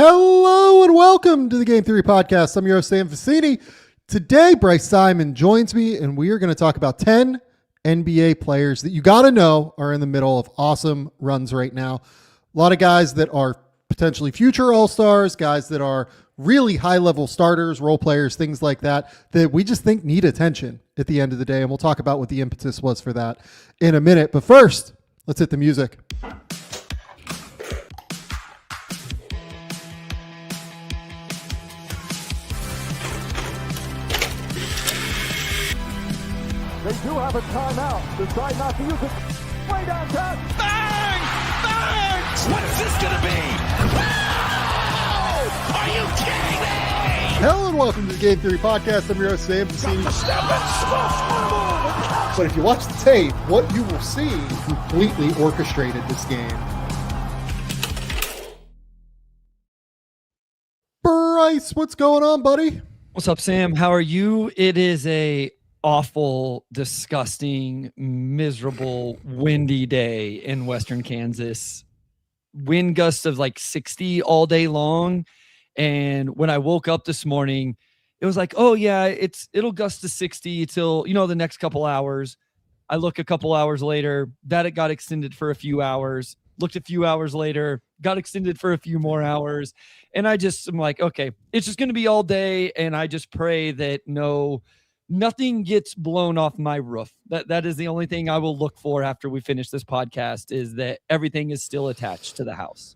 Hello and welcome to the Game Theory Podcast. I'm your host, Sam Vecenie. Today, Bryce Simon joins me, and we are going to talk about 10 NBA players that you got to know are in the middle of awesome runs right now. A lot of guys that are potentially future All-Stars, guys that are really high-level starters, role players, things like that, that we just think need attention at the end of the day, and we'll talk about what the impetus was for that in a minute. But first, let's hit the music. They do have a timeout. Decide not to use it. Way downtown. Bang! Bang! What's this gonna be? Wow! Are you kidding me? Hello and welcome to the Game Theory Podcast. I'm your host, Sam Vecenie. But if you watch the tape, what you will see completely orchestrated this game. Bryce, what's going on, buddy? What's up, Sam? How are you? It is a awful, disgusting, miserable, windy day in Western Kansas. Wind gusts of like 60 all day long. And when I woke up this morning, it was like, oh yeah, it'll gust to 60 till, the next couple hours. I look a couple hours later, that it got extended for a few hours. Looked a few hours later, got extended for a few more hours. And I'm like, okay, it's just going to be all day. And I just pray that nothing gets blown off my roof. That is the only thing I will look for after we finish this podcast, is that everything is still attached to the house.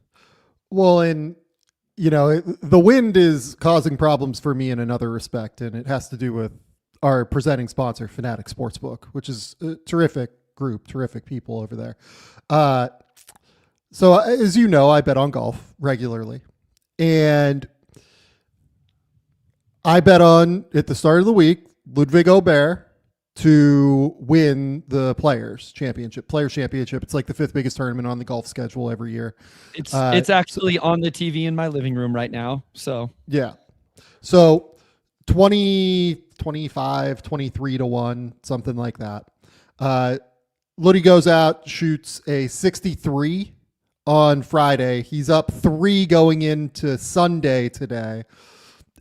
Well, and the wind is causing problems for me in another respect, and it has to do with our presenting sponsor, Fanatics Sportsbook, which is a terrific group, terrific people over there. So as you know, I bet on golf regularly, and I bet on, at the start of the week, Ludwig Aubert to win the Players Championship. It's like the fifth biggest tournament on the golf schedule every year. It's actually on the TV in my living room right now. So yeah. So 20, 25, 23 to 1, something like that. Luddy goes out, shoots a 63 on Friday. He's up 3 going into Sunday today.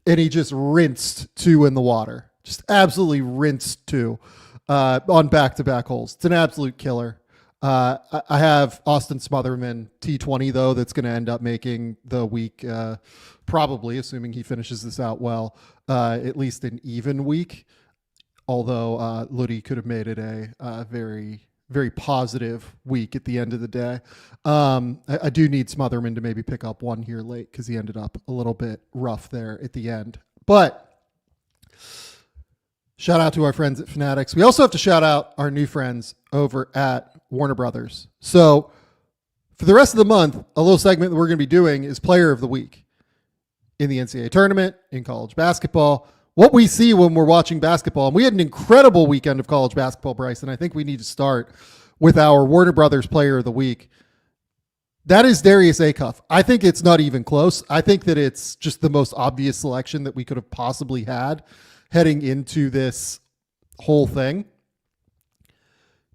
And he just rinsed 2 in the water. Just absolutely rinsed 2 on back-to-back holes. It's an absolute killer. I have Austin Smotherman T20, though, that's going to end up making the week, probably, assuming he finishes this out well, at least an even week. Although Luddy could have made it a very, very positive week at the end of the day. I do need Smotherman to maybe pick up one here late because he ended up a little bit rough there at the end. But shout out to our friends at Fanatics. We also have to shout out our new friends over at Warner Brothers. So for the rest of the month, a little segment that we're going to be doing is Player of the Week in the NCAA tournament, in college basketball. What we see when we're watching basketball, and we had an incredible weekend of college basketball, Bryce, and I think we need to start with our Warner Brothers Player of the Week. That is Jarace Walker. I think it's not even close. I think that it's just the most obvious selection that we could have possibly had heading into this whole thing.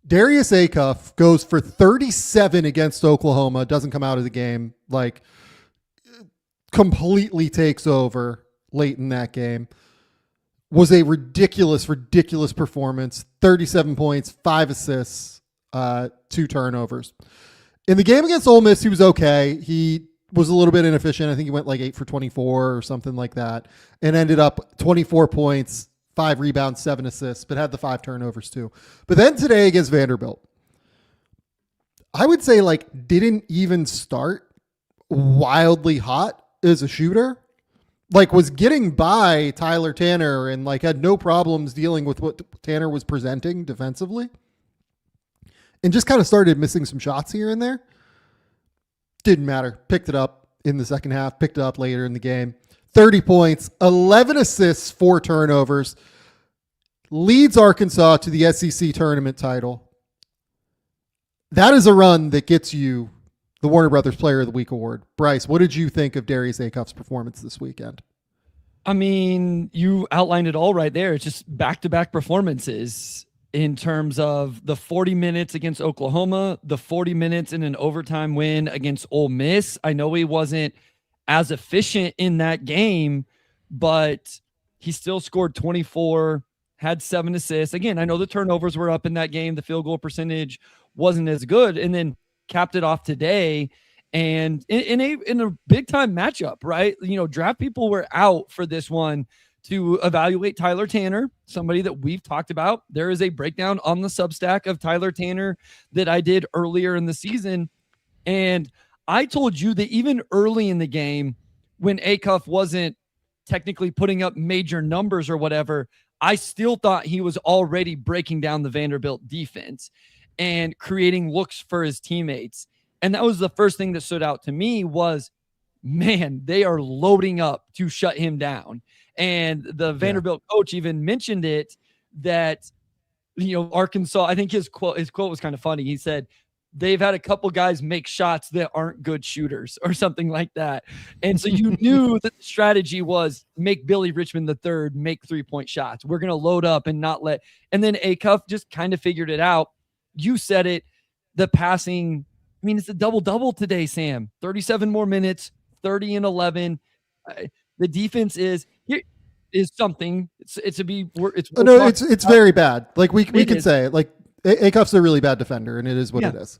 Jarace Walker goes for 37 against Oklahoma, doesn't come out of the game, like completely takes over late in that game. Was a ridiculous performance. 37 points, 5 assists, 2 turnovers. In the game against Ole Miss, he was okay. He was a little bit inefficient. I think he went like 8 for 24 or something like that, and ended up 24 points, 5 rebounds, 7 assists, but had the 5 turnovers too. But then today against Vanderbilt, I would say didn't even start wildly hot as a shooter. Was getting by Tyler Tanner and had no problems dealing with what Tanner was presenting defensively. And just kind of started missing some shots here and there. Didn't matter. Picked it up in the second half. Picked it up later in the game. 30 points, 11 assists, 4 turnovers. Leads Arkansas to the SEC tournament title. That is a run that gets you the Warner Brothers Player of the Week award. Bryce, what did you think of Jarace Walker's performance this weekend? I mean, you outlined it all right there. It's just back-to-back performances in terms of the 40 minutes against Oklahoma, the 40 minutes in an overtime win against Ole Miss. I know he wasn't as efficient in that game, but he still scored 24, had 7 assists. Again, I know the turnovers were up in that game. The field goal percentage wasn't as good, and then capped it off today. And in a big time matchup, right? Draft people were out for this one to evaluate Tyler Tanner, somebody that we've talked about. There is a breakdown on the Substack of Tyler Tanner that I did earlier in the season. And I told you that even early in the game, when Acuff wasn't technically putting up major numbers or whatever, I still thought he was already breaking down the Vanderbilt defense and creating looks for his teammates. And that was the first thing that stood out to me was, man, they are loading up to shut him down. And the Vanderbilt coach even mentioned it, that, Arkansas, I think his quote was kind of funny. He said, they've had a couple guys make shots that aren't good shooters or something like that. And so you knew that the strategy was make Billy Richmond III make 3-point shots. We're going to load up and not let, and then Acuff just kind of figured it out. You said it, the passing, it's a double-double today, Sam. 37 more minutes, 30 and 11. The defense is something. It's very bad. Like we can say it. Like Acuff's a really bad defender, and it is what it is.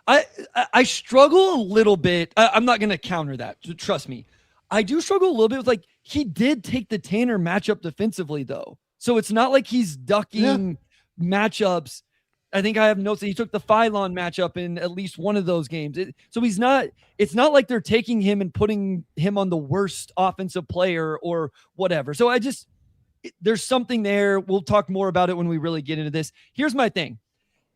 I struggle a little bit. I'm not going to counter that. Trust me. I do struggle a little bit with, he did take the Tanner matchup defensively, though. So it's not like he's ducking matchups. I think I have notes that he took the Phylon matchup in at least one of those games. It's not like they're taking him and putting him on the worst offensive player or whatever. So there's something there. We'll talk more about it when we really get into this. Here's my thing.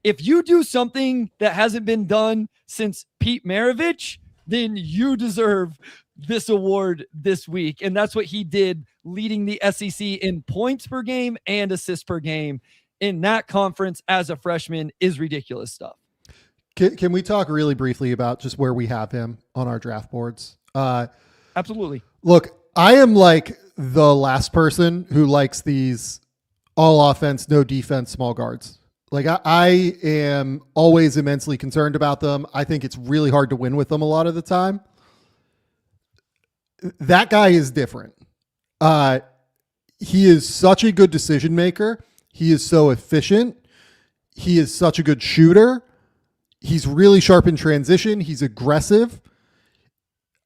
If you do something that hasn't been done since Pete Maravich, then you deserve this award this week. And that's what he did, leading the SEC in points per game and assists per game in that conference as a freshman is ridiculous stuff. Can we talk really briefly about just where we have him on our draft boards? Absolutely. Look, I am like the last person who likes these all offense, no defense, small guards. Like I am always immensely concerned about them. I think it's really hard to win with them a lot of the time. That guy is different. He is such a good decision maker. He is so efficient. He is such a good shooter. He's really sharp in transition. He's aggressive.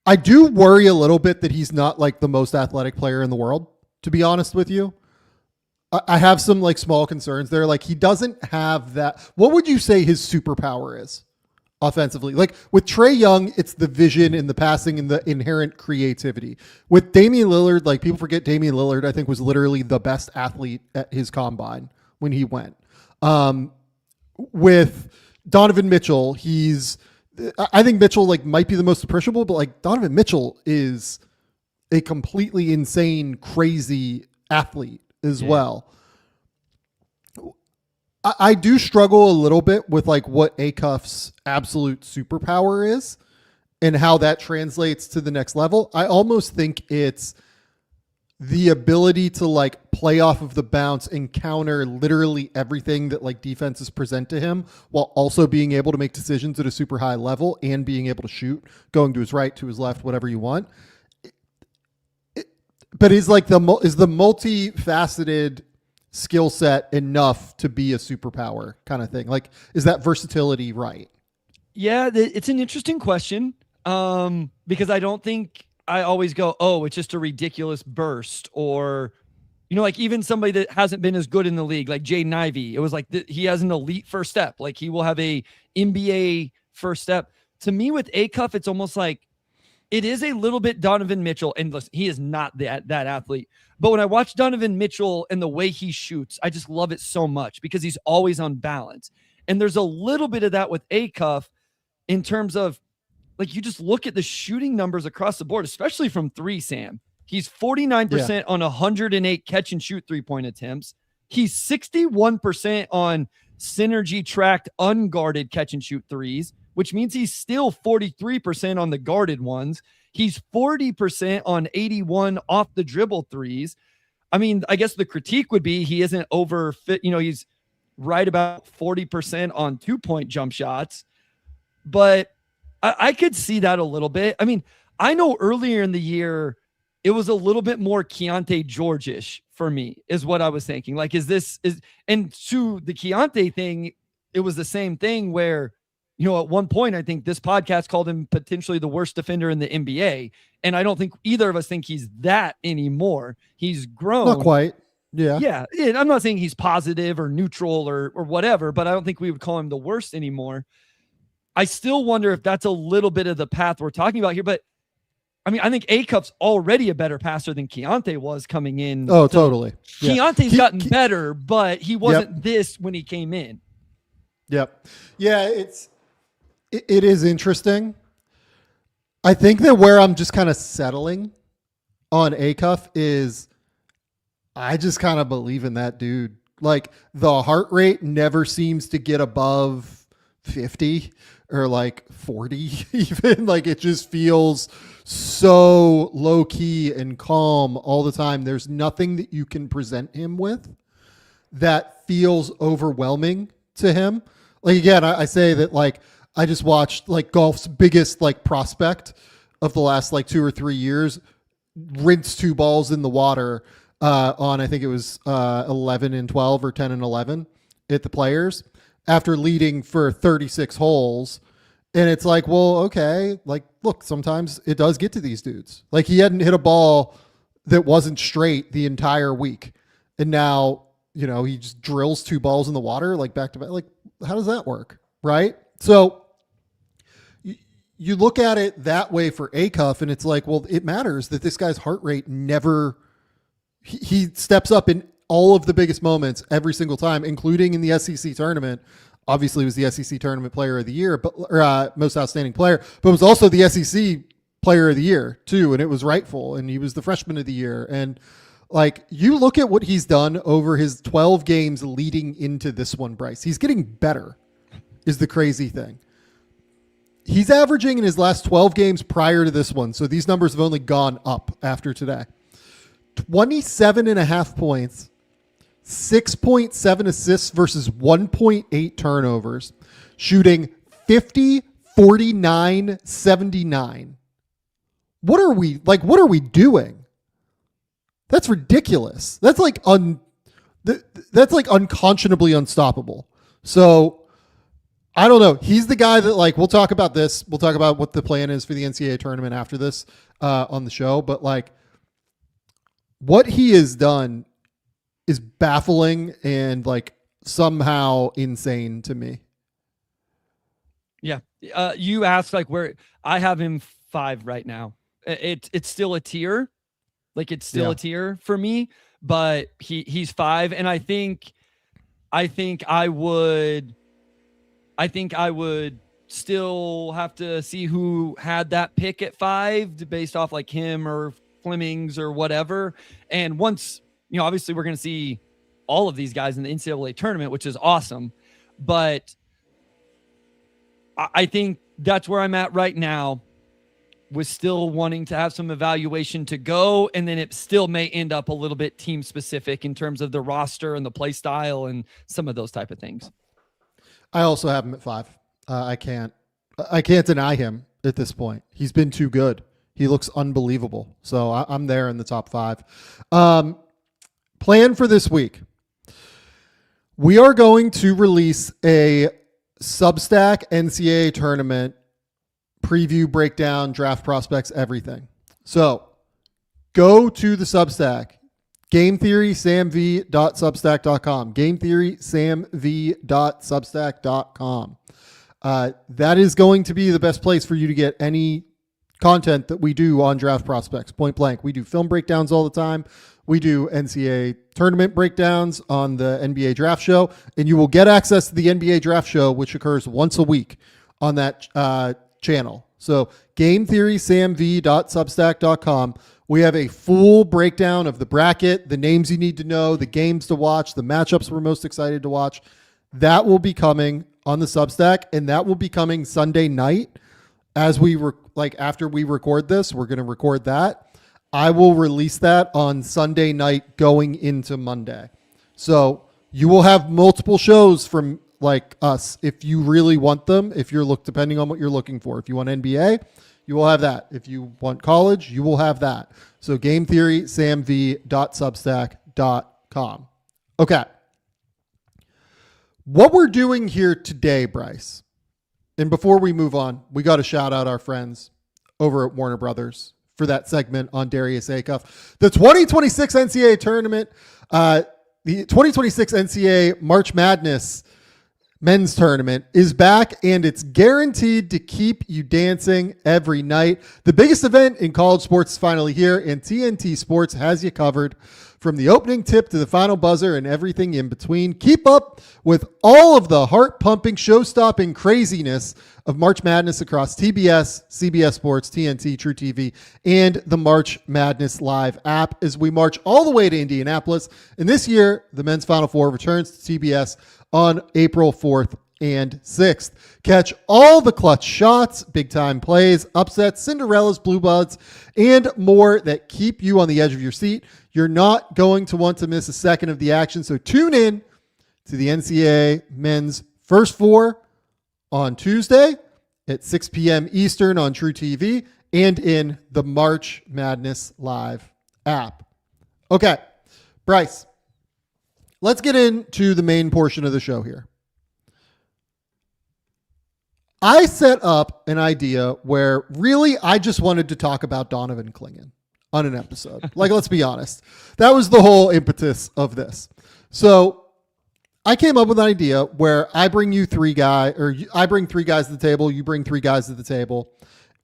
I do worry a little bit that he's not like the most athletic player in the world, to be honest with you. I have some small concerns there. Like he doesn't have that. What would you say his superpower is offensively? Like with Trae Young, it's the vision and the passing and the inherent creativity. With Damian Lillard, people forget Damian Lillard, I think, was literally the best athlete at his combine when he went. With Donovan Mitchell, I think Mitchell might be the most appreciable, but Donovan Mitchell is a completely insane, crazy athlete as well. I do struggle a little bit with what Acuff's absolute superpower is and how that translates to the next level. I almost think it's the ability to play off of the bounce and counter literally everything that defenses present to him, while also being able to make decisions at a super high level and being able to shoot, going to his right, to his left, whatever you want. But is the multifaceted skill set enough to be a superpower kind of thing? Is that versatility right? Yeah, it's an interesting question, because I don't think I always go, oh, it's just a ridiculous burst, or, even somebody that hasn't been as good in the league, like Jaden Ivey. It was he has an elite first step. He will have a NBA first step. To me, with Acuff, it's almost it is a little bit Donovan Mitchell, and listen, he is not that athlete. But when I watch Donovan Mitchell and the way he shoots, I just love it so much because he's always on balance. And there's a little bit of that with Acuff in terms of, you just look at the shooting numbers across the board, especially from three, Sam. He's 49% on 108 catch and shoot 3-point attempts. He's 61% on synergy tracked unguarded catch and shoot threes, which means he's still 43% on the guarded ones. He's 40% on 81 off the dribble threes. I guess the critique would be he isn't over fit. He's right about 40% on 2-point jump shots, but I could see that a little bit. I know earlier in the year, it was a little bit more Keontae George-ish for me, is what I was thinking. Like, and to the Keontae thing, it was the same thing where, at one point, I think this podcast called him potentially the worst defender in the NBA. And I don't think either of us think he's that anymore. He's grown. Not quite. Yeah. Yeah. And I'm not saying he's positive or neutral or whatever, but I don't think we would call him the worst anymore. I still wonder if that's a little bit of the path we're talking about here. But I mean, I think A-Cup's already a better passer than Keontae was coming in. Oh, totally. Yeah. Keontae's gotten better, but he wasn't this when he came in. Yep. Yeah, it is interesting. I think that where I'm just kind of settling on A-Cuff is I just kind of believe in that dude. Like, the heart rate never seems to get above 50 or like 40 even. Like, it just feels so low key and calm all the time. There's nothing that you can present him with that feels overwhelming to him. Like, again, I say that, like, I just watched like golf's biggest like prospect of the last like 2 or 3 years rinse 2 balls in the water on, I think it was 11 and 12 or 10 and 11 at the Players after leading for 36 holes. And it's like, well, okay, like, look, sometimes it does get to these dudes. Like, he hadn't hit a ball that wasn't straight the entire week. And now, he just drills 2 balls in the water, like back to back. Like, how does that work? Right? So you look at it that way for A-Cuff, and it's like, well, it matters that this guy's heart rate never, he steps up in all of the biggest moments every single time, including in the SEC tournament. Obviously, was the SEC tournament player of the year, but most outstanding player, but was also the SEC player of the year too. And it was rightful. And he was the freshman of the year. And like, you look at what he's done over his 12 games leading into this one, Bryce, he's getting better is the crazy thing. He's averaging in his last 12 games prior to this one. So these numbers have only gone up after today. 27.5 points, 6.7 assists versus 1.8 turnovers, shooting 50, 49, 79. What are we doing? That's ridiculous. That's like unconscionably unstoppable. So I don't know. He's the guy that, like, we'll talk about this. We'll talk about what the plan is for the NCAA tournament after this on the show. But like, what he has done is baffling and like somehow insane to me. Yeah. You asked like where I have him 5 right now. It's still a tier. Like, it's still a tier for me, but he's 5. And I think I would still have to see who had that pick at 5 based off like him or Fleming's or whatever. And once, obviously we're going to see all of these guys in the NCAA tournament, which is awesome. But I think that's where I'm at right now, with still wanting to have some evaluation to go. And then it still may end up a little bit team specific in terms of the roster and the play style and some of those type of things. I also have him at 5. I can't deny him at this point. He's been too good. He looks unbelievable. So I'm there in the top 5. Plan for this week. We are going to release a Substack NCAA tournament preview, breakdown, draft prospects, everything. So go to the Substack. GameTheorySamV.substack.com. GameTheorySamV.substack.com. That is going to be the best place for you to get any content that we do on draft prospects, point blank. We do film breakdowns all the time. We do NCAA tournament breakdowns on the NBA draft show, and you will get access to the NBA draft show, which occurs once a week on that channel. So GameTheorySamV.substack.com. We have a full breakdown of the bracket, the names you need to know, the games to watch, the matchups we're most excited to watch. That will be coming on the Substack, and that will be coming Sunday night. As we after we record this, we're going to record that. I will release that on Sunday night going into Monday. So you will have multiple shows from like us if you really want them, depending on what you're looking for. If you want NBA, you will have that. If you want college, you will have that. So gametheorysamv.substack.com. Okay. What we're doing here today, Bryce, and before we move on, we got to shout out our friends over at Warner Brothers for that segment on Darius Acuff. The 2026 NCAA tournament, the 2026 NCAA March Madness men's tournament is back, and it's guaranteed to keep you dancing every night. The biggest event in college sports is finally here, and TNT Sports has you covered from the opening tip to the final buzzer and everything in between. Keep up with all of the heart-pumping, show-stopping craziness of March Madness across TBS, CBS Sports, TNT, True TV, and the March Madness Live app as we march all the way to Indianapolis. And this year, the men's Final Four returns to TBS on April 4th and 6th. Catch all the clutch shots, big-time plays, upsets, Cinderellas, Blue Bloods, and more that keep you on the edge of your seat. You're not going to want to miss a second of the action, so tune in to the NCAA Men's First Four on Tuesday at 6 p.m. Eastern on True TV and in the March Madness Live app. Okay, Bryce, let's get into the main portion of the show here. I set up an idea where really I just wanted to talk about Donovan Clingan on an episode. Like, let's be honest. That was the whole impetus of this. So I came up with an idea where I bring you I bring three guys to the table, you bring three guys to the table,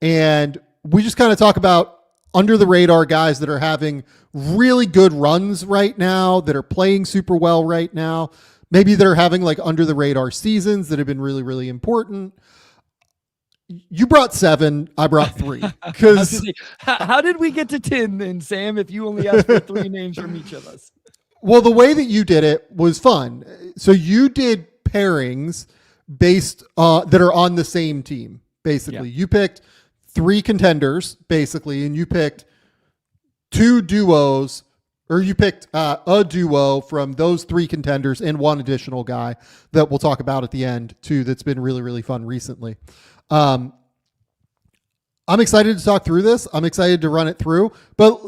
and we just kind of talk about under the radar guys that are having really good runs right now, that are playing super well right now. Maybe they're having like under the radar seasons that have been really, really important. You brought 7. I brought 3. Because how did we get to 10 then, Sam, if you only asked for 3 names from each of us? Well, the way that you did it was fun. So you did pairings based that are on the same team, basically. Yeah. You picked 3 contenders, basically, and you picked 2 duos, or you picked a duo from those 3 contenders and 1 additional guy that we'll talk about at the end, too, that's been really, really fun recently. I'm excited to talk through this. I'm excited to run it through, but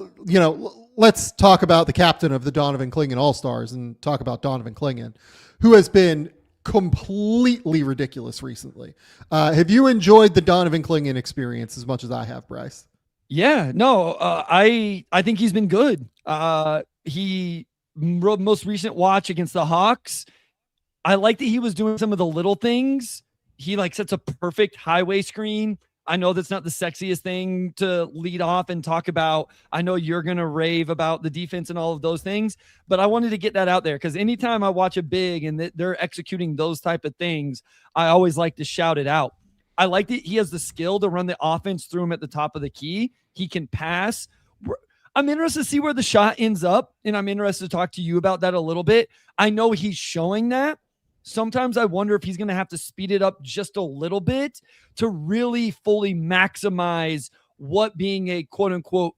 let's talk about the captain of the Donovan Clingan All-Stars and talk about Donovan Clingan, who has been completely ridiculous recently. Have you enjoyed the Donovan Clingan experience as much as I have, Bryce? Yeah, no, I think he's been good. Most recent watch against the Hawks, I like that he was doing some of the little things. He sets a perfect highway screen. I know that's not the sexiest thing to lead off and talk about. I know you're going to rave about the defense and all of those things, but I wanted to get that out there because anytime I watch a big and they're executing those type of things, I always like to shout it out. I like that he has the skill to run the offense through him at the top of the key. He can pass. I'm interested to see where the shot ends up, and I'm interested to talk to you about that a little bit. I know he's showing that. Sometimes I wonder if he's going to have to speed it up just a little bit to really fully maximize what being a quote-unquote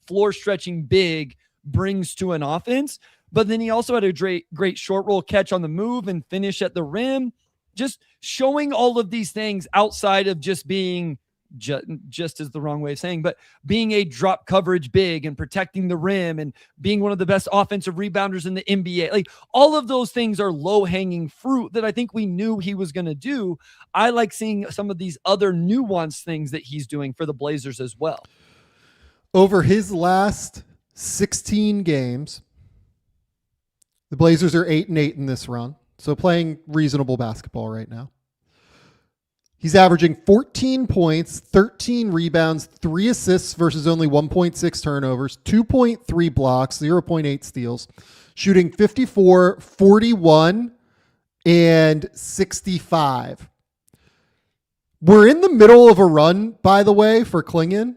floor stretching big brings to an offense. But then he also had a great short roll catch on the move and finish at the rim. Just showing all of these things outside of just being just is the wrong way of saying, but being a drop coverage big and protecting the rim and being one of the best offensive rebounders in the NBA. Like all of those things are low hanging fruit that I think we knew he was going to do. I like seeing some of these other nuanced things that he's doing for the Blazers as well. Over his last 16 games, the Blazers are 8-8 in this run. So playing reasonable basketball right now. He's averaging 14 points, 13 rebounds, 3 assists versus only 1.6 turnovers, 2.3 blocks, 0.8 steals, shooting 54, 41, and 65. We're in the middle of a run, by the way, for Clingan,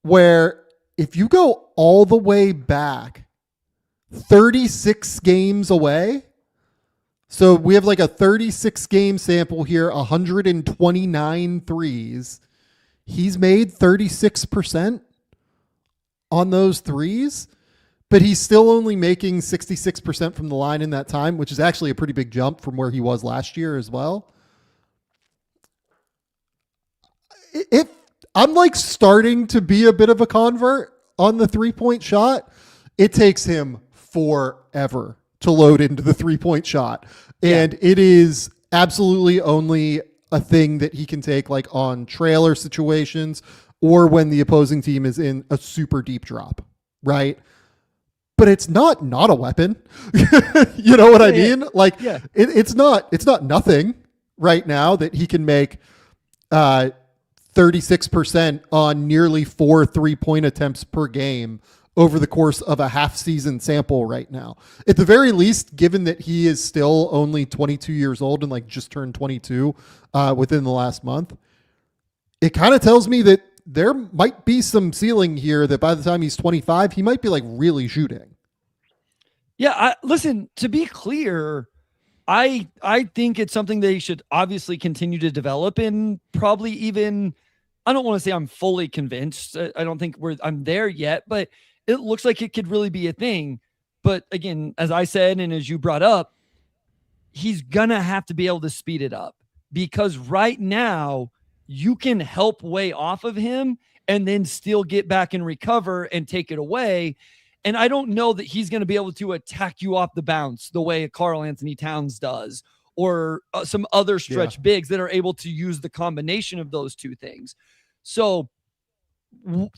where if you go all the way back 36 games away, so we have like a 36 game sample here, 129 threes. He's made 36% on those threes, but he's still only making 66% from the line in that time, which is actually a pretty big jump from where he was last year as well. I'm like starting to be a bit of a convert on the 3-point shot. It takes him forever to load into the 3-point shot. And it is absolutely only a thing that he can take like on trailer situations or when the opposing team is in a super deep drop, right? But it's not a weapon. You know what I mean? Like it's not nothing right now that he can make 36% on nearly 4 3-point attempts per game over the course of a half season sample right now. At the very least, given that he is still only 22 years old and like just turned 22 within the last month, it kind of tells me that there might be some ceiling here that by the time he's 25, he might be like really shooting. Yeah. Listen, to be clear, I think it's something they should obviously continue to develop and probably even, I don't want to say I'm fully convinced. I don't think I'm there yet, but it looks like it could really be a thing. But again, as I said, and as you brought up, he's going to have to be able to speed it up because right now you can help way off of him and then still get back and recover and take it away. And I don't know that he's going to be able to attack you off the bounce the way Karl Anthony Towns does or some other stretch bigs that are able to use the combination of those two things. So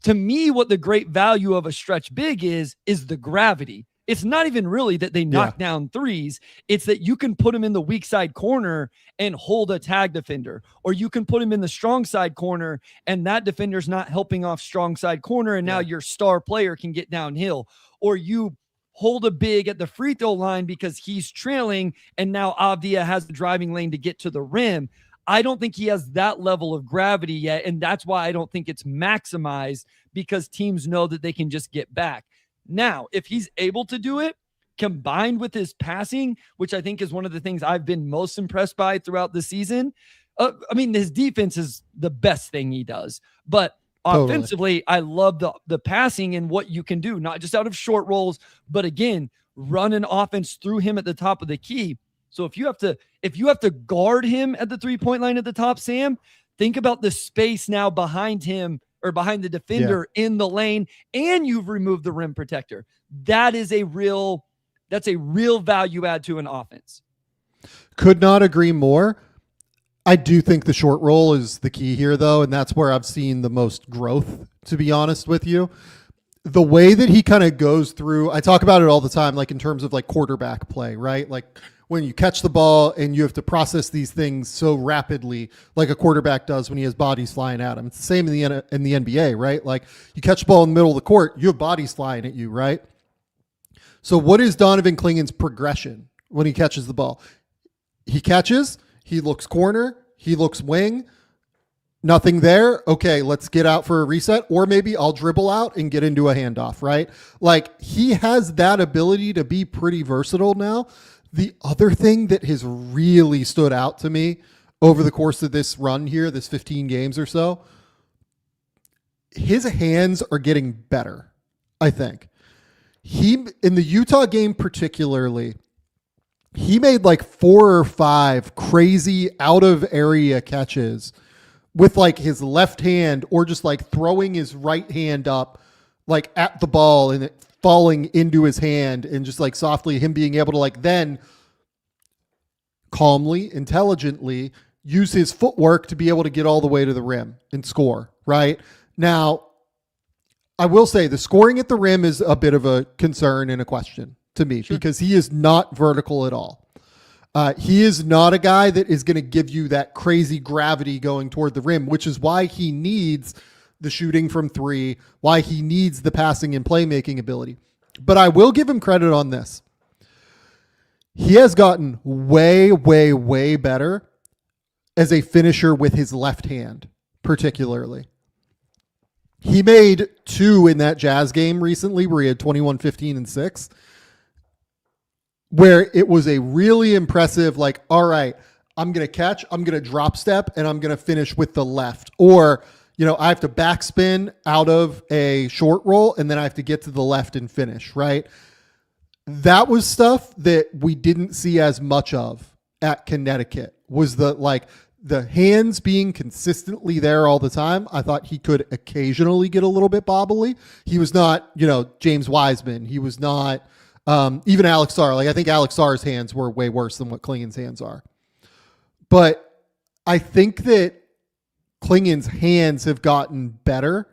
to me, what the great value of a stretch big is the gravity. It's not even really that they knock down threes. It's that you can put him in the weak side corner and hold a tag defender, or you can put him in the strong side corner and that defender's not helping off strong side corner. And now your star player can get downhill, or you hold a big at the free throw line because he's trailing. And now Avdia has the driving lane to get to the rim. I don't think he has that level of gravity yet. And that's why I don't think it's maximized because teams know that they can just get back. Now, if he's able to do it, combined with his passing, which I think is one of the things I've been most impressed by throughout the season. I mean, his defense is the best thing he does, but offensively, I love the passing and what you can do, not just out of short rolls, but again, run an offense through him at the top of the key. So if you have to guard him at the 3-point line at the top, Sam, think about the space now behind him or behind the defender in the lane, and you've removed the rim protector. That's a real value add to an offense. Could not agree more. I do think the short roll is the key here, though, and that's where I've seen the most growth, to be honest with you. The way that he kind of goes through, I talk about it all the time, like in terms of like quarterback play, right? Like when you catch the ball and you have to process these things so rapidly, like a quarterback does when he has bodies flying at him. It's the same in the NBA, right? Like you catch the ball in the middle of the court, you have bodies flying at you, right? So what is Donovan Clingan's progression when he catches the ball? He catches, he looks corner, he looks wing, nothing there. Okay, let's get out for a reset, or maybe I'll dribble out and get into a handoff, right? Like he has that ability to be pretty versatile now. The other thing that has really stood out to me over the course of this run here, this 15 games or so, his hands are getting better, I think. In the Utah game particularly, he made like 4 or 5 crazy out of area catches with like his left hand or just like throwing his right hand up like at the ball and it falling into his hand and just like softly him being able to like then calmly, intelligently use his footwork to be able to get all the way to the rim and score, right? Now, I will say the scoring at the rim is a bit of a concern and a question to me because he is not vertical at all. He is not a guy that is going to give you that crazy gravity going toward the rim, which is why he needs the shooting from 3, why he needs the passing and playmaking ability. But I will give him credit on this. He has gotten way, way, way better as a finisher with his left hand, particularly. He made 2 in that Jazz game recently where he had 21, 15, and 6, where it was a really impressive, like, all right, I'm going to catch, I'm going to drop step, and I'm going to finish with the left. Or, you know, I have to backspin out of a short roll, and then I have to get to the left and finish, right? That was stuff that we didn't see as much of at Connecticut, was the, like, the hands being consistently there all the time, I thought he could occasionally get a little bit bobbly. He was not, James Wiseman. He was not even Alex Sarr. Like, I think Alex Sarr's hands were way worse than what Clingan's hands are. But I think that Clingan's hands have gotten better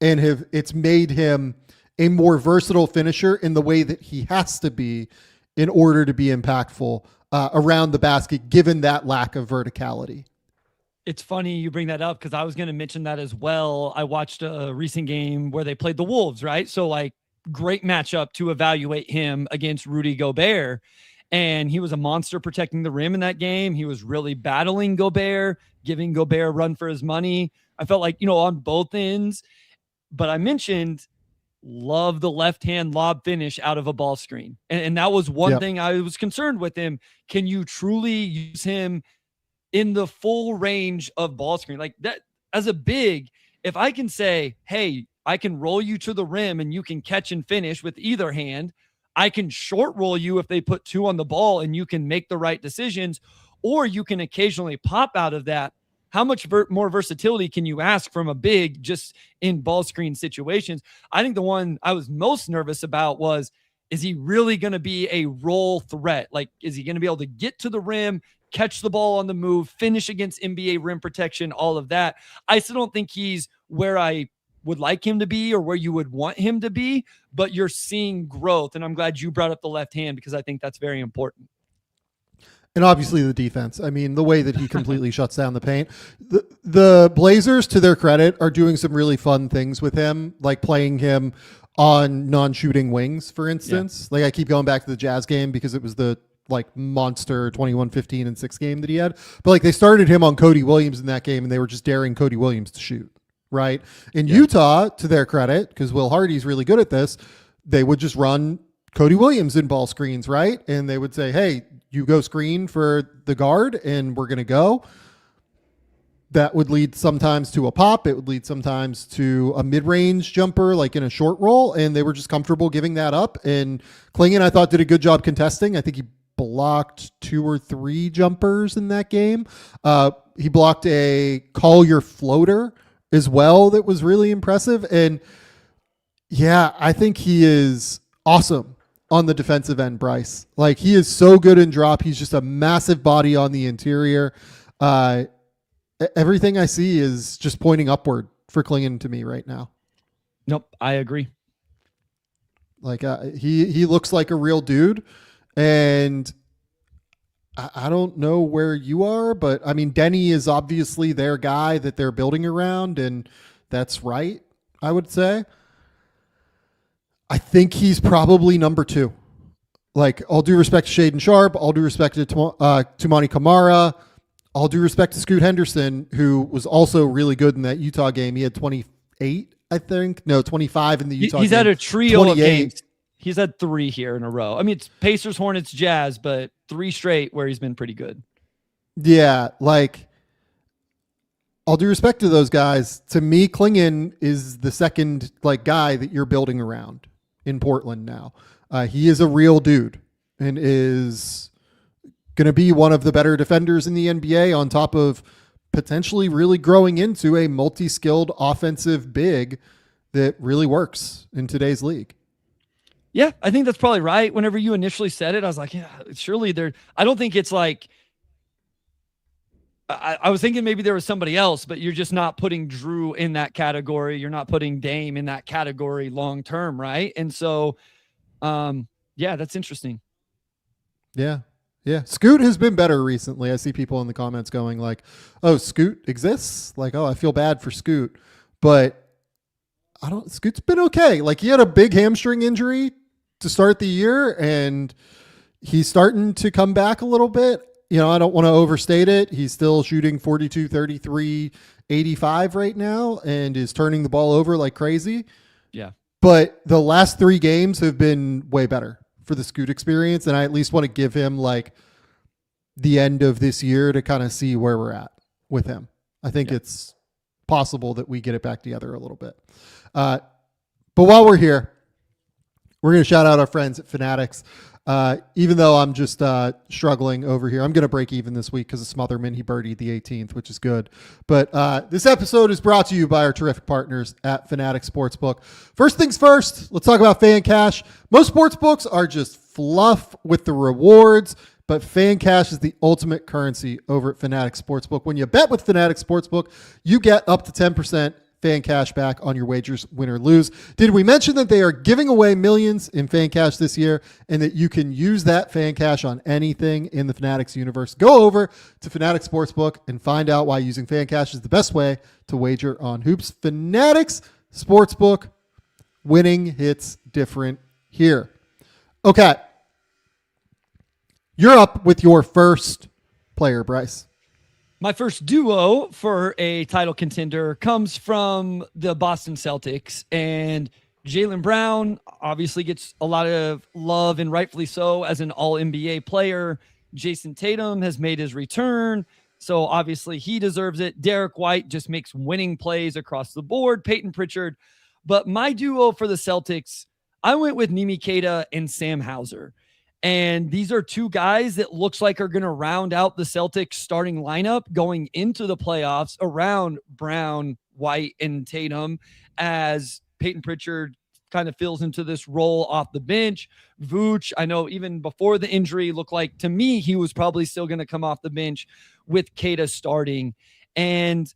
and it's made him a more versatile finisher in the way that he has to be in order to be impactful around the basket, given that lack of verticality. It's funny you bring that up because I was going to mention that as well. I watched a recent game where they played the Wolves, right? So like great matchup to evaluate him against Rudy Gobert. And he was a monster protecting the rim in that game. He was really battling Gobert, giving Gobert a run for his money. I felt like, on both ends, but I mentioned love the left-hand lob finish out of a ball screen. And that was one thing I was concerned with him. Can you truly use him in the full range of ball screen? Like that, as a big, if I can say, hey, I can roll you to the rim and you can catch and finish with either hand. I can short roll you if they put two on the ball and you can make the right decisions, or you can occasionally pop out of that. How much more versatility can you ask from a big just in ball screen situations? I think the one I was most nervous about was, is he really going to be a roll threat? Like, is he going to be able to get to the rim, catch the ball on the move, finish against NBA rim protection, all of that? I still don't think he's where I would like him to be or where you would want him to be, but you're seeing growth. And I'm glad you brought up the left hand because I think that's very important. And obviously the defense. I mean, the way that he completely shuts down the paint. The Blazers, to their credit, are doing some really fun things with him, like playing him on non-shooting wings, for instance. Like I keep going back to the Jazz game because it was the monster 21-15-6 game that he had. But like they started him on Cody Williams in that game and they were just daring Cody Williams to shoot, right? In Utah, to their credit, because Will Hardy's really good at this, they would just run Cody Williams in ball screens, right? And they would say, hey, you go screen for the guard and we're going to go. That would lead sometimes to a pop. It would lead sometimes to a mid-range jumper, like in a short roll. And they were just comfortable giving that up. And Clingan, I thought, did a good job contesting. I think he blocked 2 or 3 jumpers in that game. He blocked a call your floater as well. That was really impressive. And yeah, I think he is awesome on the defensive end, Bryce. Like he is so good in drop. He's just a massive body on the interior. Everything I see is just pointing upward for Clingan to me right now. Nope. I agree. Like he looks like a real dude. And I don't know where you are, but I mean, Denny is obviously their guy that they're building around. And that's right, I would say. I think he's probably number 2. Like, all due respect to Shaedon Sharpe, all due respect to Toumani Camara, all due respect to Scoot Henderson, who was also really good in that Utah game. He had 28, I think. No, 25 in the Utah game. He's had a trio of games. He's had 3 here in a row. I mean, it's Pacers, Hornets, Jazz, but 3 straight where he's been pretty good. Yeah, like, all due respect to those guys, to me, Clingan is the second guy that you're building around in Portland now. He is a real dude and is going to be one of the better defenders in the NBA on top of potentially really growing into a multi-skilled offensive big that really works in today's league. Yeah, I think that's probably right. Whenever you initially said it, I was like, yeah, surely I don't think it's like, I was thinking maybe there was somebody else, but you're just not putting Drew in that category. You're not putting Dame in that category long-term. Right. And so, yeah, that's interesting. Yeah. Yeah. Scoot has been better recently. I see people in the comments going like, oh, Scoot exists. Like, oh, I feel bad for Scoot, but Scoot's been okay. Like he had a big hamstring injury to start the year and he's starting to come back a little bit. I don't want to overstate it. He's still shooting 42, 33, 85 right now and is turning the ball over like crazy. Yeah. But the last 3 games have been way better for the Scoot experience. And I at least want to give him the end of this year to kind of see where we're at with him. I think it's possible that we get it back together a little bit. But while we're here, we're going to shout out our friends at Fanatics. Even though I'm just struggling over here. I'm going to break even this week because of Smotherman. He birdied the 18th, which is good. But this episode is brought to you by our terrific partners at Fanatics Sportsbook. First things first, let's talk about FanCash. Most sportsbooks are just fluff with the rewards, but FanCash is the ultimate currency over at Fanatics Sportsbook. When you bet with Fanatics Sportsbook, you get up to 10% FanCash back on your wagers, win or lose. Did we mention that they are giving away millions in FanCash this year and that you can use that FanCash on anything in the Fanatics universe? Go over to Fanatics Sportsbook and find out why using FanCash is the best way to wager on hoops. Fanatics Sportsbook, winning hits different here. Okay. You're up with your first player, Bryce. My first duo for a title contender comes from the Boston Celtics, and Jaylen Brown obviously gets a lot of love, and rightfully so, as an all-NBA player. Jason Tatum has made his return, so obviously he deserves it. Derek White just makes winning plays across the board. Peyton Pritchard. But my duo for the Celtics, I went with Neemias Queta and Sam Hauser. And these are two guys that looks like are going to round out the Celtics starting lineup going into the playoffs around Brown, White, and Tatum, as Peyton Pritchard kind of fills into this role off the bench. Vooch, I know even before the injury, looked like to me he was probably still going to come off the bench with Queta starting. And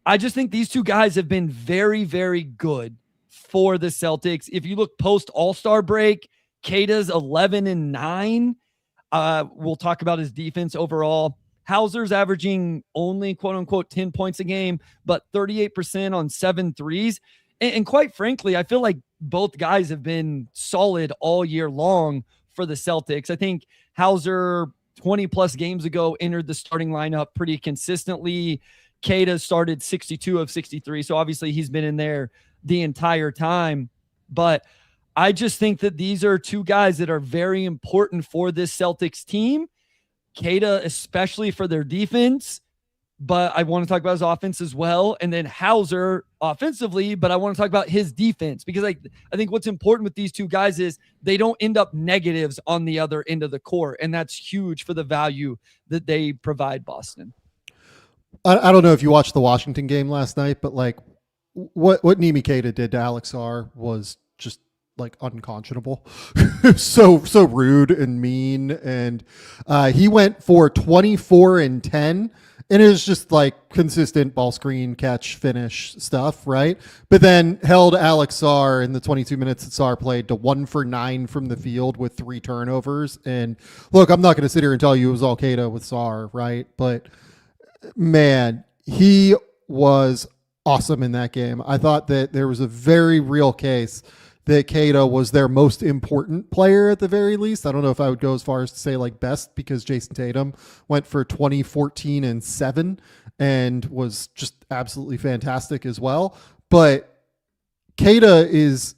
I just think these two guys have been very, very good for the Celtics. If you look post All-Star break, Queta's 11-9. We'll talk about his defense overall. Hauser's averaging only quote unquote 10 points a game, but 38% on 7 threes. And quite frankly, I feel like both guys have been solid all year long for the Celtics. I think Hauser 20 plus games ago entered the starting lineup pretty consistently. Queta started 62 of 63. So obviously he's been in there the entire time, but I just think that these are two guys that are very important for this Celtics team. Queta, especially for their defense, but I want to talk about his offense as well. And then Hauser offensively, but I want to talk about his defense because I think what's important with these two guys is they don't end up negatives on the other end of the court. And that's huge for the value that they provide Boston. I don't know if you watched the Washington game last night, but like what Neemias Queta did to Alex R was just like unconscionable. so rude and mean. And he went for 24 and 10, and it was just like consistent ball screen, catch, finish stuff, right? But then held Alex Sarr in the 22 minutes that Sarr played to 1 for 9 from the field with 3 turnovers. And look, I'm not going to sit here and tell you it was all Queta with Sarr, right? But man, he was awesome in that game. I thought that there was a very real case that Queta was their most important player at the very least. I don't know if I would go as far as to say like best, because Jason Tatum went for 20, 14, and 7 and was just absolutely fantastic as well. But Queta is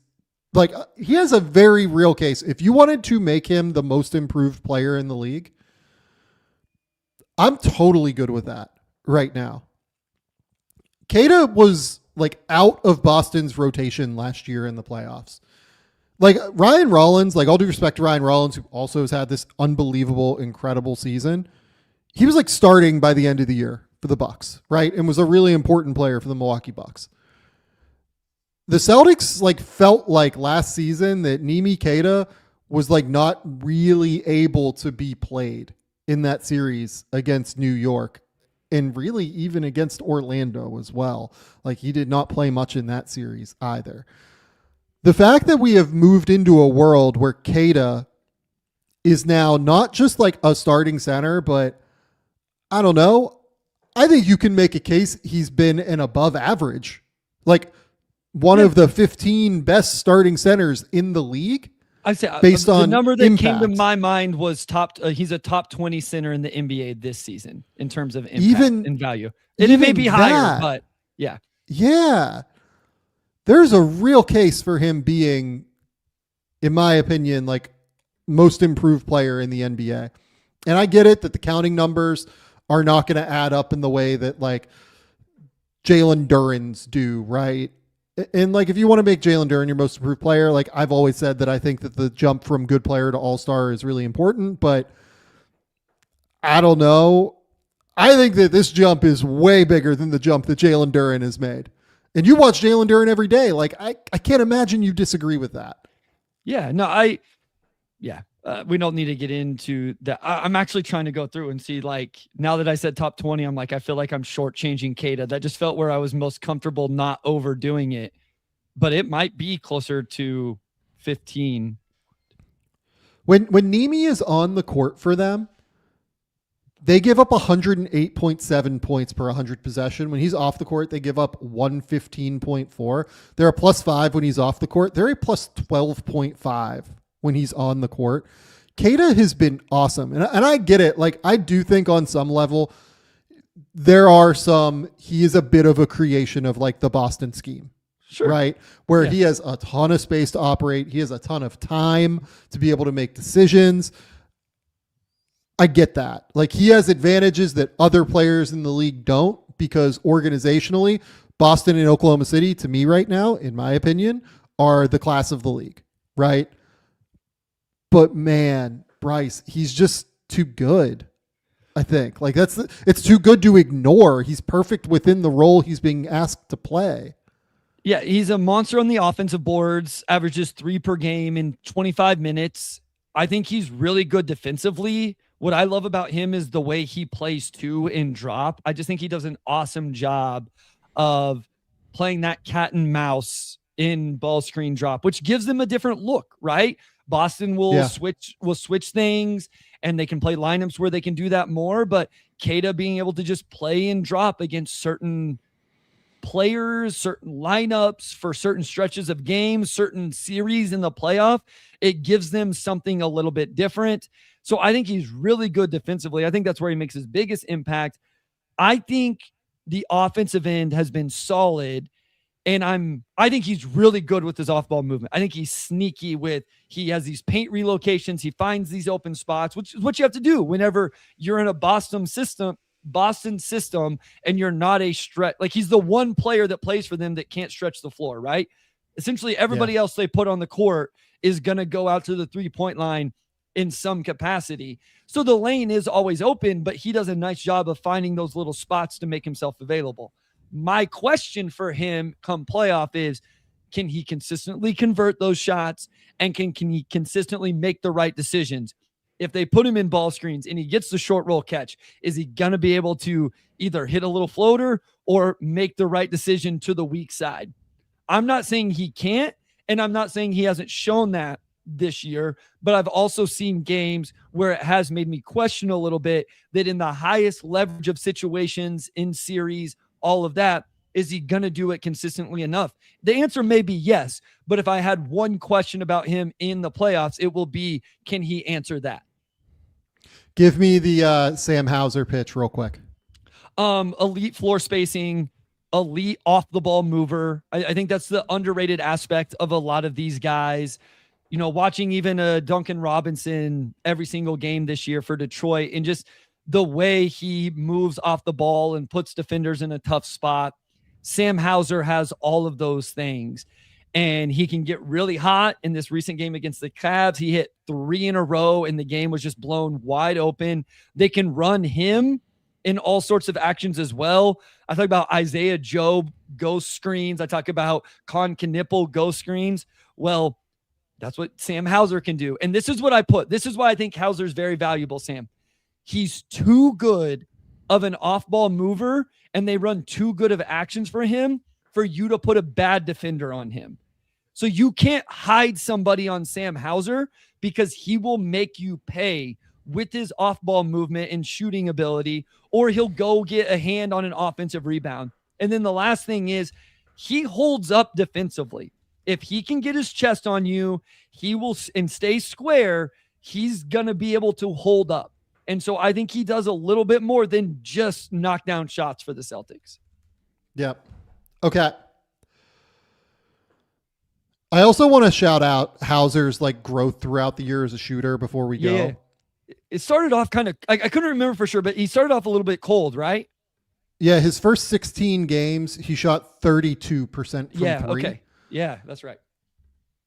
like, he has a very real case. If you wanted to make him the most improved player in the league, I'm totally good with that right now. Queta was like out of Boston's rotation last year in the playoffs. Like Ryan Rollins, like all due respect to Ryan Rollins, who also has had this unbelievable, incredible season. He was like starting by the end of the year for the Bucks, right? And was a really important player for the Milwaukee Bucks. The Celtics like felt like last season that Neemias Queta was like not really able to be played in that series against New York. And really even against Orlando as well. Like he did not play much in that series either. The fact that we have moved into a world where Queta is now not just like a starting center, but I don't know. I think you can make a case he's been an above average, like one of the 15 best starting centers in the league. I say based on the number that impact. came to my mind was he's a top 20 center in the NBA this season in terms of impact and value. And it may be higher, but yeah. Yeah. There's a real case for him being, in my opinion, like most improved player in the NBA. And I get it that the counting numbers are not going to add up in the way that like Jalen Duren's do, right? And like, if you want to make Jalen Duren your most improved player, like I've always said that I think that the jump from good player to all-star is really important, but I don't know. I think that this jump is way bigger than the jump that Jalen Duren has made. And you watch Jalen Duren every day. Like I can't imagine you disagree with that. Yeah, no, we don't need to get into that. I'm actually trying to go through and see, like, now that I said top 20, I'm like, I feel like I'm shortchanging Queta. That just felt where I was most comfortable not overdoing it, but it might be closer to 15. When Neemias is on the court for them, they give up 108.7 points per 100 possession. When he's off the court, they give up 115.4. They're a +5 when he's off the court. They're a +12.5 when he's on the court. Queta has been awesome. And I get it. Like, I do think on some level, he is a bit of a creation of like the Boston scheme. Sure. Right? Where he has a ton of space to operate. He has a ton of time to be able to make decisions. I get that. Like, he has advantages that other players in the league don't, because organizationally, Boston and Oklahoma City, to me right now, in my opinion, are the class of the league, right? But man, Bryce, he's just too good. I think like it's too good to ignore. He's perfect within the role he's being asked to play. Yeah, he's a monster on the offensive boards, averages 3 per game in 25 minutes. I think he's really good defensively. What I love about him is the way he plays too in drop. I just think he does an awesome job of playing that cat and mouse in ball screen drop, which gives them a different look, right? Boston will switch things, and they can play lineups where they can do that more. But Queta being able to just play and drop against certain players, certain lineups for certain stretches of games, certain series in the playoff, it gives them something a little bit different. So I think he's really good defensively. I think that's where he makes his biggest impact. I think the offensive end has been solid, and I think he's really good with his off-ball movement. I think he's sneaky he has these paint relocations. He finds these open spots, which is what you have to do whenever you're in a Boston system and you're not a stretch. Like, he's the one player that plays for them that can't stretch the floor, right? Essentially everybody else they put on the court is going to go out to the 3-point line in some capacity. So the lane is always open, but he does a nice job of finding those little spots to make himself available. My question for him come playoff is, can he consistently convert those shots, and can he consistently make the right decisions? If they put him in ball screens and he gets the short roll catch, is he going to be able to either hit a little floater or make the right decision to the weak side? I'm not saying he can't, and I'm not saying he hasn't shown that this year, but I've also seen games where it has made me question a little bit that in the highest leverage of situations in series, all of that, is he going to do it consistently enough? The answer may be yes, but if I had one question about him in the playoffs, it will be, can he answer that? Give me the Sam Hauser pitch real quick. Elite floor spacing, elite off the ball mover. I think that's the underrated aspect of a lot of these guys. You know, watching even Duncan Robinson every single game this year for Detroit, and just the way he moves off the ball and puts defenders in a tough spot. Sam Hauser has all of those things, and he can get really hot. In this recent game against the Cavs, he hit 3 in a row, and the game was just blown wide open. They can run him in all sorts of actions as well. I talk about Isaiah Job ghost screens. I talk about Con Knipple ghost screens. Well, that's what Sam Hauser can do. And this is what I put. This is why I think Hauser is very valuable, Sam. He's too good of an off-ball mover, and they run too good of actions for him for you to put a bad defender on him. So you can't hide somebody on Sam Hauser, because he will make you pay with his off-ball movement and shooting ability, or he'll go get a hand on an offensive rebound. And then the last thing is, he holds up defensively. If he can get his chest on you, he will, and stay square, he's going to be able to hold up. And so I think he does a little bit more than just knock down shots for the Celtics. Yep. Okay. I also want to shout out Hauser's like growth throughout the year as a shooter before we go. It started off kind of, I couldn't remember for sure, but he started off a little bit cold, right? Yeah, his first 16 games, he shot 32% from three. Okay. Yeah, that's right.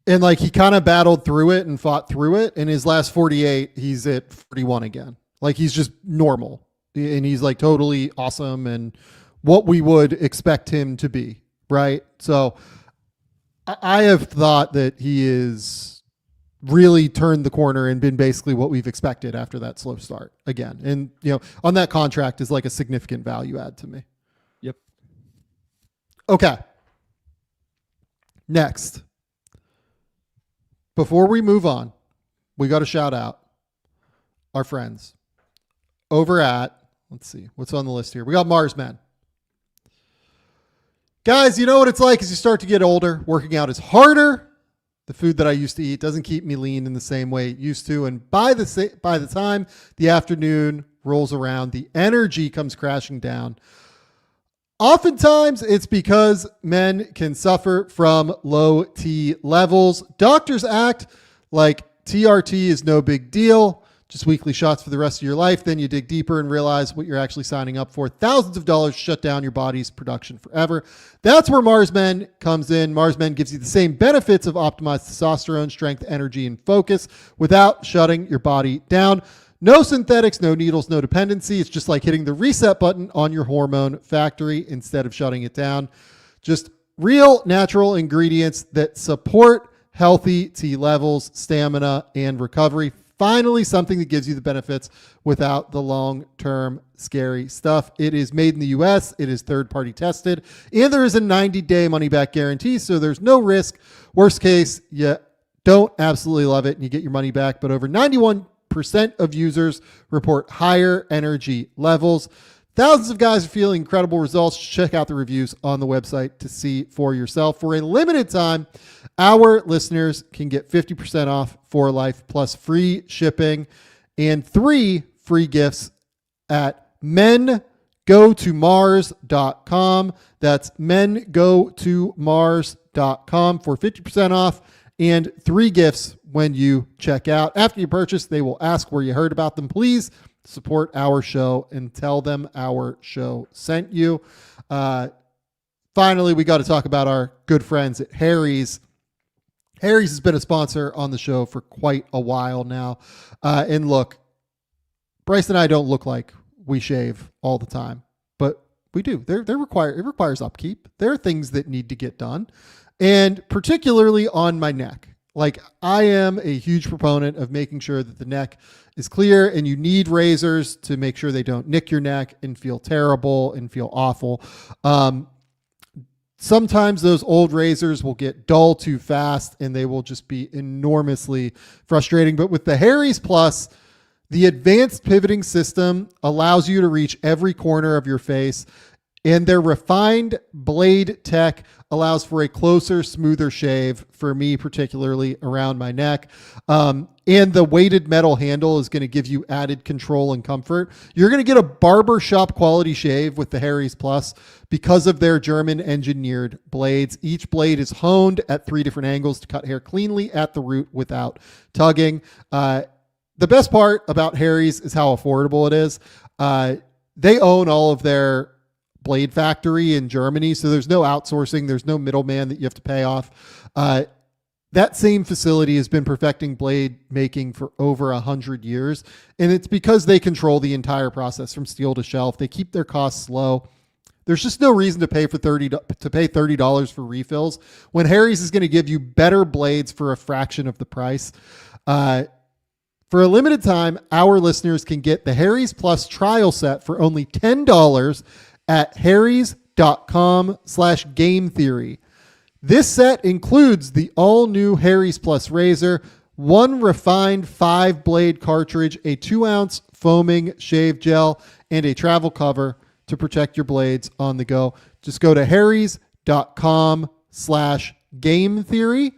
And like he kind of battled through it and fought through it. In his last 48, he's at 41 again. Like he's just normal. And he's like totally awesome and what we would expect him to be, right? So I have thought that he is really turned the corner and been basically what we've expected after that slow start again. And, on that contract is like a significant value add to me. Yep. Okay. Next. Before we move on, we got to shout out our friends over at, let's see, what's on the list here? We got Marsmen. Guys, you know what it's like as you start to get older. Working out is harder. The food that I used to eat doesn't keep me lean in the same way it used to. And by the time the afternoon rolls around, the energy comes crashing down. Oftentimes, it's because men can suffer from low T levels. Doctors act like TRT is no big deal, just weekly shots for the rest of your life. Then you dig deeper and realize what you're actually signing up for. Thousands of dollars shut down your body's production forever. That's where Marsmen comes in. Marsmen gives you the same benefits of optimized testosterone, strength, energy, and focus without shutting your body down. No synthetics, no needles, no dependency. It's just like hitting the reset button on your hormone factory instead of shutting it down. Just real natural ingredients that support healthy T levels, stamina, and recovery. Finally, something that gives you the benefits without the long-term scary stuff. It is made in the US. It is third-party tested. And there is a 90-day money-back guarantee, so there's no risk. Worst case, you don't absolutely love it and you get your money back, but over 91% of users report higher energy levels. Thousands of guys are feeling incredible results. Check out the reviews on the website to see for yourself. For a limited time, our listeners can get 50% off for life plus free shipping and 3 free gifts at mengotomars.com. That's mengotomars.com for 50% off and 3 gifts when you check out. After you purchase, they will ask where you heard about them. Please support our show and tell them our show sent you. Finally, we got to talk about our good friends at Harry's. Harry's has been a sponsor on the show for quite a while now. And look, Bryce and I don't look like we shave all the time, but we do. It requires upkeep. There are things that need to get done, and particularly on my neck. Like, I am a huge proponent of making sure that the neck is clear, and you need razors to make sure they don't nick your neck and feel terrible and feel awful. Sometimes those old razors will get dull too fast and they will just be enormously frustrating. But with the Harry's Plus, the advanced pivoting system allows you to reach every corner of your face, and their refined blade tech allows for a closer, smoother shave for me, particularly around my neck. And the weighted metal handle is going to give you added control and comfort. You're going to get a barbershop quality shave with the Harry's Plus because of their German engineered blades. Each blade is honed at 3 different angles to cut hair cleanly at the root without tugging. The best part about Harry's is how affordable it is. They own all of their blade factory in Germany, so there's no outsourcing. There's no middleman that you have to pay off. That same facility has been perfecting blade making for over 100 years, and it's because they control the entire process from steel to shelf. They keep their costs low. There's just no reason to pay $30 for refills when Harry's is going to give you better blades for a fraction of the price. For a limited time, our listeners can get the Harry's Plus trial set for only $10 at harrys.com/gametheory. This set includes the all-new Harry's Plus razor, 1 refined 5-blade cartridge, a 2-ounce foaming shave gel, and a travel cover to protect your blades on the go. Just go to harrys.com/gametheory.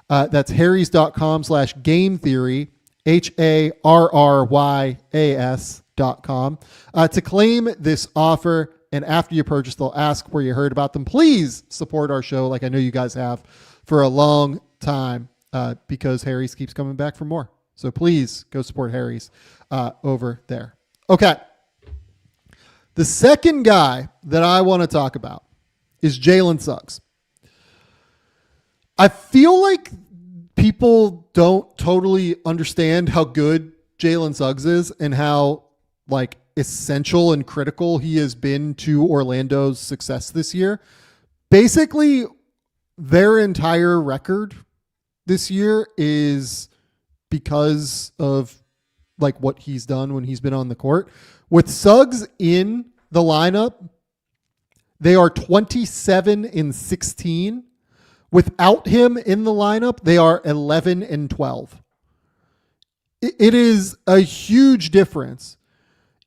That's harrys.com/gametheory, HARRYAS.com, to claim this offer. And after you purchase, they'll ask where you heard about them. Please support our show like I know you guys have for a long time, because Harry's keeps coming back for more. So please go support Harry's over there. Okay. The second guy that I want to talk about is Jalen Suggs. I feel like people don't totally understand how good Jalen Suggs is and how like essential and critical he has been to Orlando's success this year. Basically, their entire record this year is because of like what he's done when he's been on the court. With Suggs in the lineup, they are 27-16. Without him in the lineup, they are 11-12. It is a huge difference.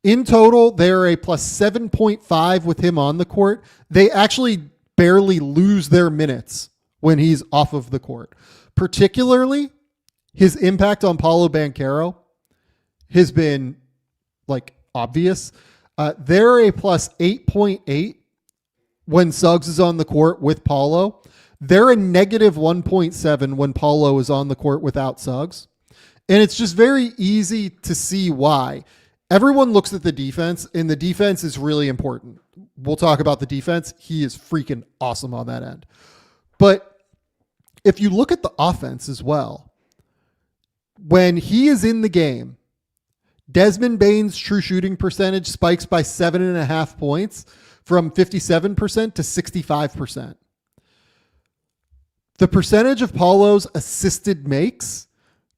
In total, they're a plus 7.5 with him on the court. They actually barely lose their minutes when he's off of the court. Particularly, his impact on Paolo Banchero has been like obvious. They're a plus 8.8 when Suggs is on the court with Paolo. They're a negative 1.7 when Paolo is on the court without Suggs. And it's just very easy to see why. Everyone looks at the defense, and the defense is really important. We'll talk about the defense. He is freaking awesome on that end. But if you look at the offense as well, when he is in the game, Desmond Bane's true shooting percentage spikes by 7.5 points from 57% to 65%. The percentage of Paulo's assisted makes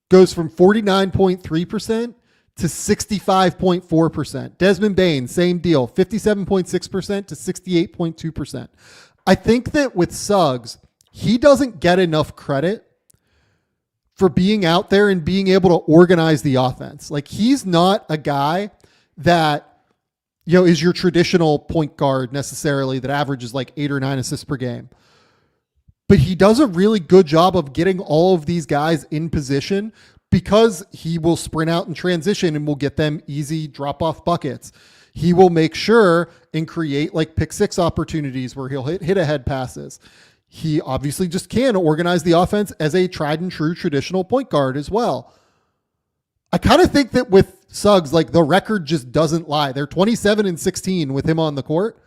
goes from 49.3% to 65.4%. Desmond Bane, same deal, 57.6% to 68.2%. I think that with Suggs, he doesn't get enough credit for being out there and being able to organize the offense. Like, he's not a guy that, you know, is your traditional point guard necessarily that averages like 8 or 9 assists per game. But he does a really good job of getting all of these guys in position because he will sprint out and transition and will get them easy drop-off buckets. He will make sure and create like pick six opportunities where he'll hit ahead passes. He obviously just can organize the offense as a tried and true traditional point guard as well. I kind of think that with Suggs, like the record just doesn't lie. They're 27-16 with him on the court,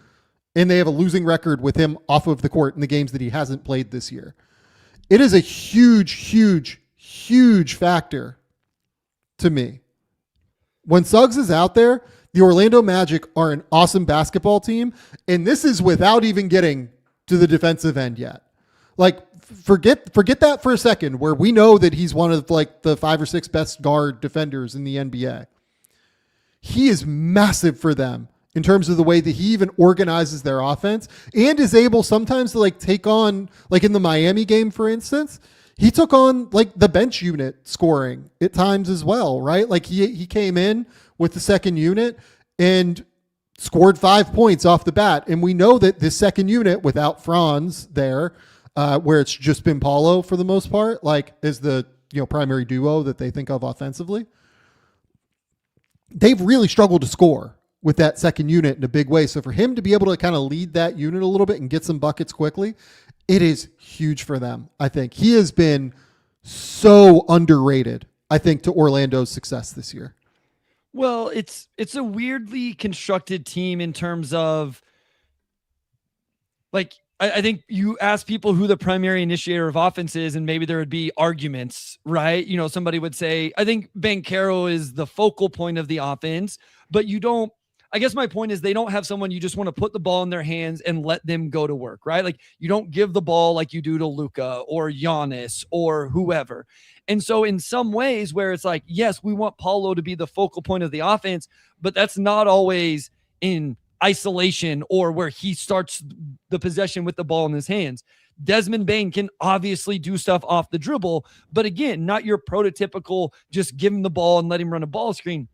and they have a losing record with him off of the court in the games that he hasn't played this year. It is a huge, huge, huge factor to me. When Suggs is out there, the Orlando Magic are an awesome basketball team, and this is without even getting to the defensive end yet. Like, forget that for a second, where we know that he's one of like the 5 or 6 best guard defenders in the NBA. He is massive for them in terms of the way that he even organizes their offense and is able sometimes to like take on, like in the Miami game, for instance, he took on like the bench unit scoring at times as well, right? Like he came in with the second unit and scored 5 points off the bat. And we know that this second unit without Franz there, where it's just been Paulo for the most part, like is the, you know, primary duo that they think of offensively. They've really struggled to score with that second unit in a big way. So for him to be able to kind of lead that unit a little bit and get some buckets quickly, it is huge for them. I think he has been so underrated, I think, to Orlando's success this year. Well, it's a weirdly constructed team in terms of like, I think you ask people who the primary initiator of offense is, and maybe there would be arguments, right? You know, somebody would say, I think Banchero is the focal point of the offense, but you don't, I guess my point is they don't have someone you just want to put the ball in their hands and let them go to work, right? Like you don't give the ball like you do to Luka or Giannis or whoever. And so in some ways where it's like, yes, we want Paulo to be the focal point of the offense, but that's not always in isolation or where he starts the possession with the ball in his hands. Desmond Bane can obviously do stuff off the dribble, but again, not your prototypical just give him the ball and let him run a ball screen.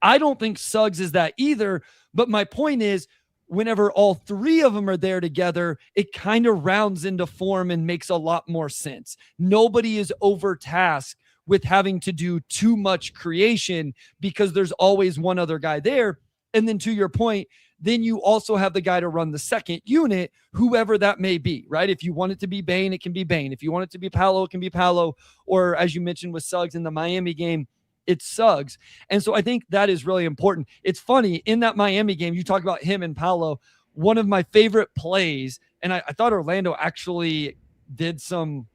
I don't think Suggs is that either, but my point is whenever all three of them are there together, it kind of rounds into form and makes a lot more sense. Nobody is overtasked with having to do too much creation because there's always one other guy there. And then to your point, then you also have the guy to run the second unit, whoever that may be, right? If you want it to be Bane, it can be Bane. If you want it to be Paolo, it can be Paolo. Or as you mentioned with Suggs in the Miami game, it's Suggs. And so I think that is really important. It's funny, in that Miami game, you talk about him and Paolo, one of my favorite plays, and I thought Orlando actually did something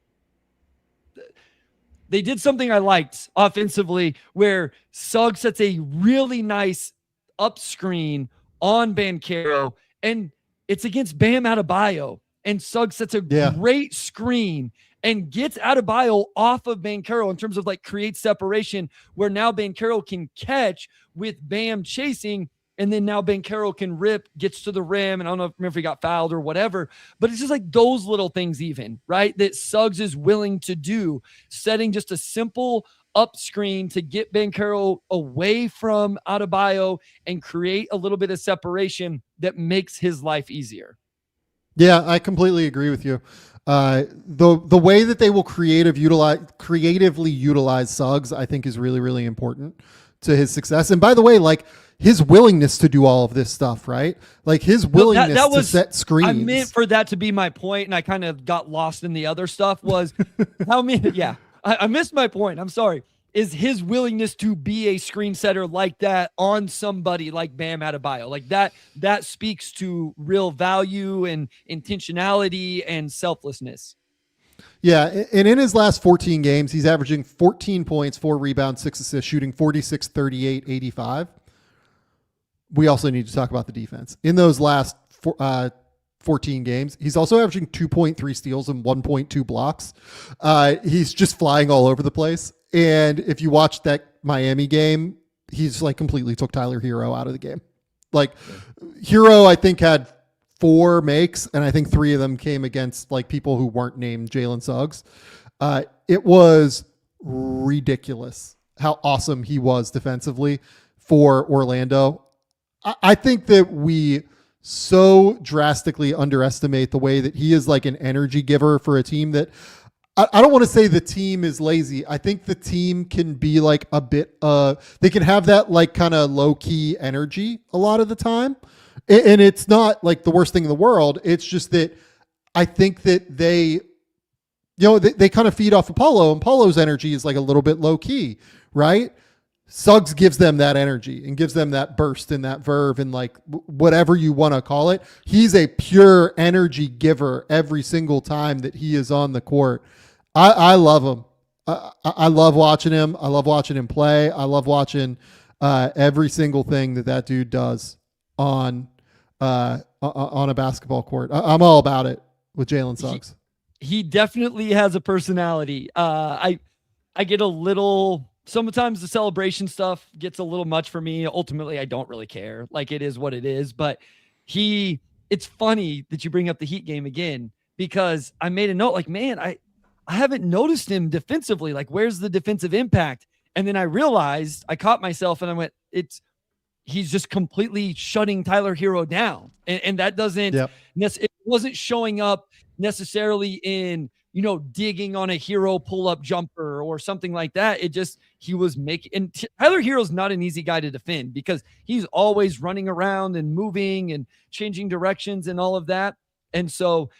I liked offensively, where Suggs sets a really nice up screen on Banchero, and it's against Bam Adebayo, and Suggs sets a great screen and gets Adebayo off of Banchero in terms of like create separation, where now Banchero can catch with Bam chasing, and then now Banchero can rip, gets to the rim, and I don't know if he got fouled or whatever, but it's just like those little things even, right, that Suggs is willing to do, setting just a simple up screen to get Banchero away from Adebayo and create a little bit of separation that makes his life easier. Yeah, I completely agree with you. The way that they will creatively utilize Suggs, I think, is really, really important to his success. And by the way, like his willingness to do all of this stuff, right? Like his willingness to set screens. I meant for that to be my point, and I kind of got lost in the other stuff. Was how many? Yeah, I missed my point. I'm sorry. Is his willingness to be a screen setter like that on somebody like Bam Adebayo, like that speaks to real value and intentionality and selflessness. Yeah, and in his last 14 games, he's averaging 14 points, 4 rebounds, 6 assists, shooting 46, 38, 85. We also need to talk about the defense. In those last 14 games, he's also averaging 2.3 steals and 1.2 blocks. He's just flying all over the place. And if you watch that Miami game, he's like completely took Tyler Hero out of the game. Like Hero, I think, had 4 makes, and I think 3 of them came against like people who weren't named Jalen Suggs. It was ridiculous how awesome he was defensively for Orlando. I think that we so drastically underestimate the way that he is like an energy giver for a team that I don't want to say the team is lazy. I think the team can be like a bit, they can have that like kind of low key energy a lot of the time. And it's not like the worst thing in the world. It's just that I think that they kind of feed off of Paulo, and Paulo's energy is like a little bit low key, right? Suggs gives them that energy and gives them that burst and that verve and like whatever you want to call it. He's a pure energy giver every single time that he is on the court. I love him. I love watching him. I love watching him play. I love watching every single thing that dude does on a basketball court. I'm all about it with Jalen Suggs. He definitely has a personality. I get a little, sometimes the celebration stuff gets a little much for me. Ultimately, I don't really care. Like, it is what it is. But it's funny that you bring up the Heat game again, because I made a note like, man, I haven't noticed him defensively. Like, where's the defensive impact? And then I realized, I caught myself and I went, he's just completely shutting Tyler Hero down. And that doesn't, it wasn't showing up necessarily in, digging on a Hero pull-up jumper or something like that. He was making, and Tyler Hero's not an easy guy to defend because he's always running around and moving and changing directions and all of that. And so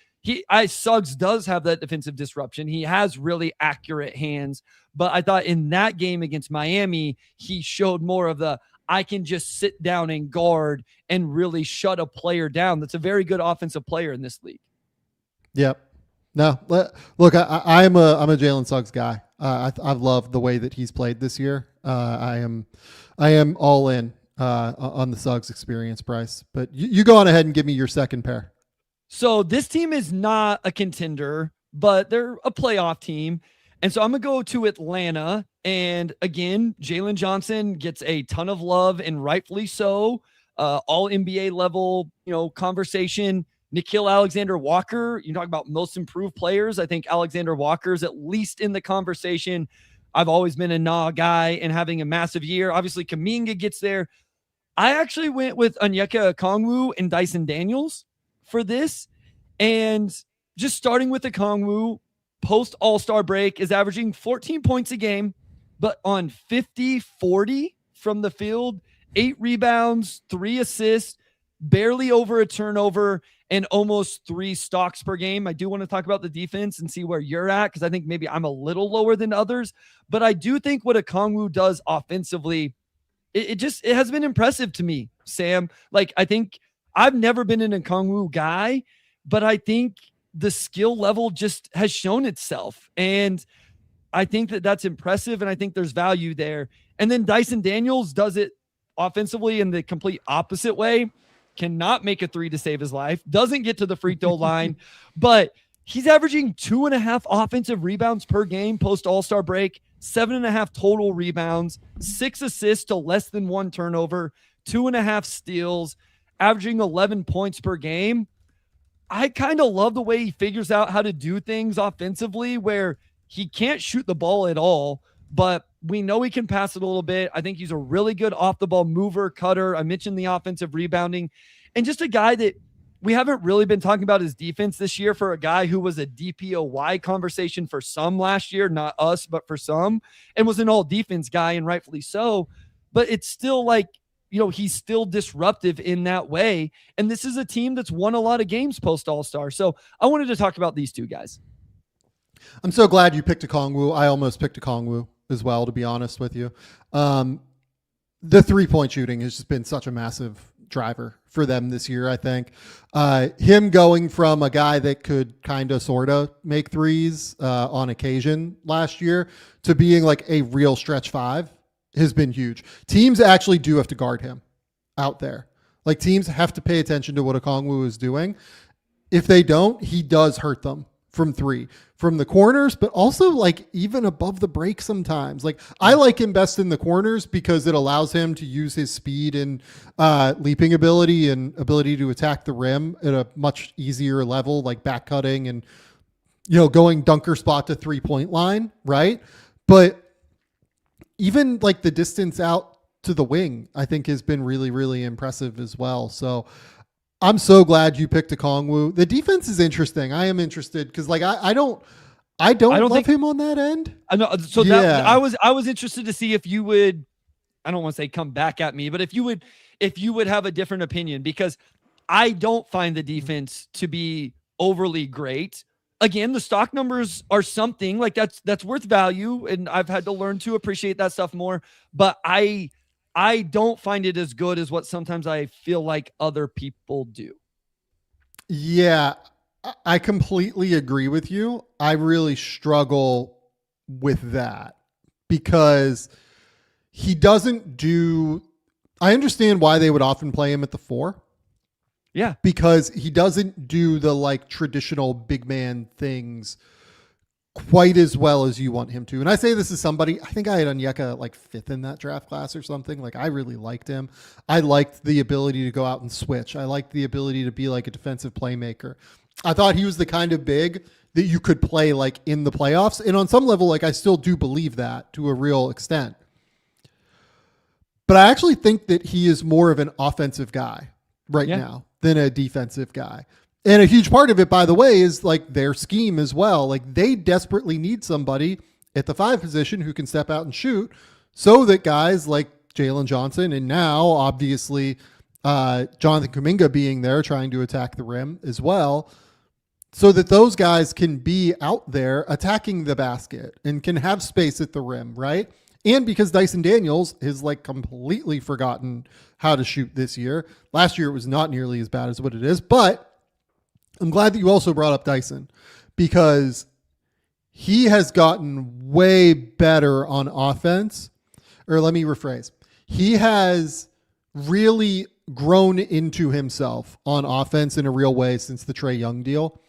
Suggs does have that defensive disruption. He has really accurate hands, but I thought in that game against Miami, he showed more of I can just sit down and guard and really shut a player down. That's a very good offensive player in this league. Yep. No, look, I'm a Jalen Suggs guy. I've loved the way that he's played this year. I am all in on the Suggs experience, Bryce. But you go on ahead and give me your second pair. So this team is not a contender, but they're a playoff team. And so I'm going to go to Atlanta. And again, Jalen Johnson gets a ton of love, and rightfully so. All NBA level, conversation. Nickeil Alexander-Walker, you talk about most improved players. I think Alexander Walker is at least in the conversation. I've always been a Nah guy and having a massive year. Obviously, Kuminga gets there. I actually went with Onyeka Okongwu and Dyson Daniels for this. And just starting with Okongwu, post All-Star break, is averaging 14 points a game, but on 50-40 from the field, 8 rebounds, 3 assists. barely over a turnover and almost 3 stocks per game. I do want to talk about the defense and see where you're at, because I think maybe I'm a little lower than others. But I do think what Okongwu does offensively, it has been impressive to me, Sam. Like, I think I've never been an Okongwu guy, but I think the skill level just has shown itself. And I think that that's impressive, and I think there's value there. And then Dyson Daniels does it offensively in the complete opposite way. Cannot make a 3 to save his life, doesn't get to the free throw line, but he's averaging 2.5 offensive rebounds per game post All-Star break, 7.5 total rebounds, 6 assists to less than 1 turnover, 2.5 steals, averaging 11 points per game. I kind of love the way he figures out how to do things offensively, where he can't shoot the ball at all, but we know he can pass it a little bit. I think he's a really good off the ball mover, cutter. I mentioned the offensive rebounding, and just a guy that we haven't really been talking about his defense this year, for a guy who was a DPOY conversation for some last year, not us, but for some, and was an all defense guy, and rightfully so. But it's still like, he's still disruptive in that way. And this is a team that's won a lot of games post All-Star. So I wanted to talk about these two guys. I'm so glad you picked Okongwu. I almost picked Okongwu as well, to be honest with you. The 3-point shooting has just been such a massive driver for them this year, I think. Him going from a guy that could kind of sort of make threes on occasion last year to being like a real stretch 5 has been huge. Teams actually do have to guard him out there. Like, teams have to pay attention to what Okongwu is doing. If they don't, he does hurt them from 3, from the corners, but also like even above the break sometimes. Like, I like him best in the corners because it allows him to use his speed and leaping ability and ability to attack the rim at a much easier level, like back cutting and, going dunker spot to 3-point line. Right. But even like the distance out to the wing, I think has been really, really impressive as well. So I'm so glad you picked Okongwu. The defense is interesting. I am interested because like I don't love him on that end. I know. So that I was interested to see if you would, I don't want to say come back at me, but if you would have a different opinion, because I don't find the defense to be overly great. Again, the stock numbers are something like that's worth value, and I've had to learn to appreciate that stuff more. But I don't find it as good as what sometimes I feel like other people do. Yeah, I completely agree with you. I really struggle with that because he doesn't do. I understand why they would often play him at the 4. Yeah. Because he doesn't do the like traditional big man things quite as well as you want him to. And I say this as somebody, I think I had Onyeka like 5th in that draft class or something. Like, I really liked him. I liked the ability to go out and switch. I liked the ability to be like a defensive playmaker. I thought he was the kind of big that you could play like in the playoffs. And on some level, like, I still do believe that to a real extent. But I actually think that he is more of an offensive guy now than a defensive guy. And a huge part of it, by the way, is like their scheme as well. Like, they desperately need somebody at the 5 position who can step out and shoot, so that guys like Jalen Johnson, and now obviously Jonathan Kuminga being there trying to attack the rim as well, so that those guys can be out there attacking the basket and can have space at the rim, right? And because Dyson Daniels has like completely forgotten how to shoot this year. Last year it was not nearly as bad as what it is, but I'm glad that you also brought up Dyson, because he has gotten way better on offense. Or let me rephrase. He has really grown into himself on offense in a real way since the Trae Young deal.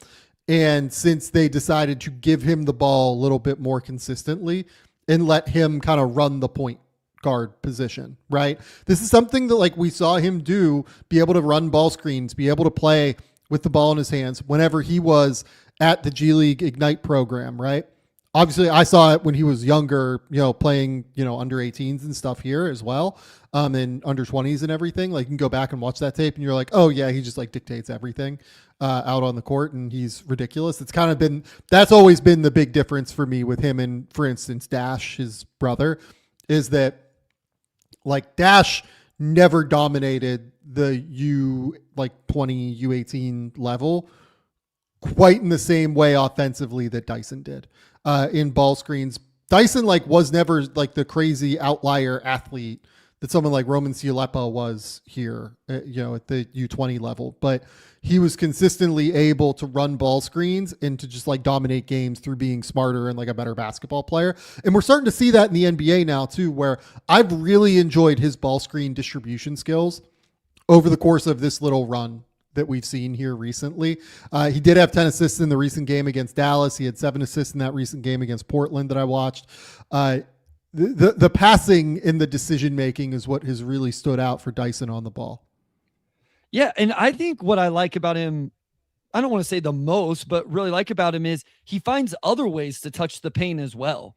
And since they decided to give him the ball a little bit more consistently and let him kind of run the point guard position, right? This is something that like we saw him do, be able to run ball screens, be able to play with the ball in his hands whenever he was at the G League Ignite program, right? Obviously I saw it when he was younger, playing, under 18s and stuff here as well. And under 20s and everything. Like, you can go back and watch that tape and you're like, oh yeah, he just like dictates everything out on the court and he's ridiculous. It's kind of that's always been the big difference for me with him and, for instance, Dash, his brother, is that like Dash never dominated the U20, U18 level quite in the same way offensively that Dyson did in ball screens. Dyson was never the crazy outlier athlete that someone like Roman Ciulepa was here, at the U20 level, but he was consistently able to run ball screens and to just dominate games through being smarter and a better basketball player. And we're starting to see that in the NBA now too, where I've really enjoyed his ball screen distribution skills over the course of this little run that we've seen here recently. He did have 10 assists in the recent game against Dallas. He had 7 assists in that recent game against Portland that I watched. The passing and the decision-making is what has really stood out for Dyson on the ball. Yeah, and I think what I like about him, I don't want to say the most, but really like about him is he finds other ways to touch the paint as well.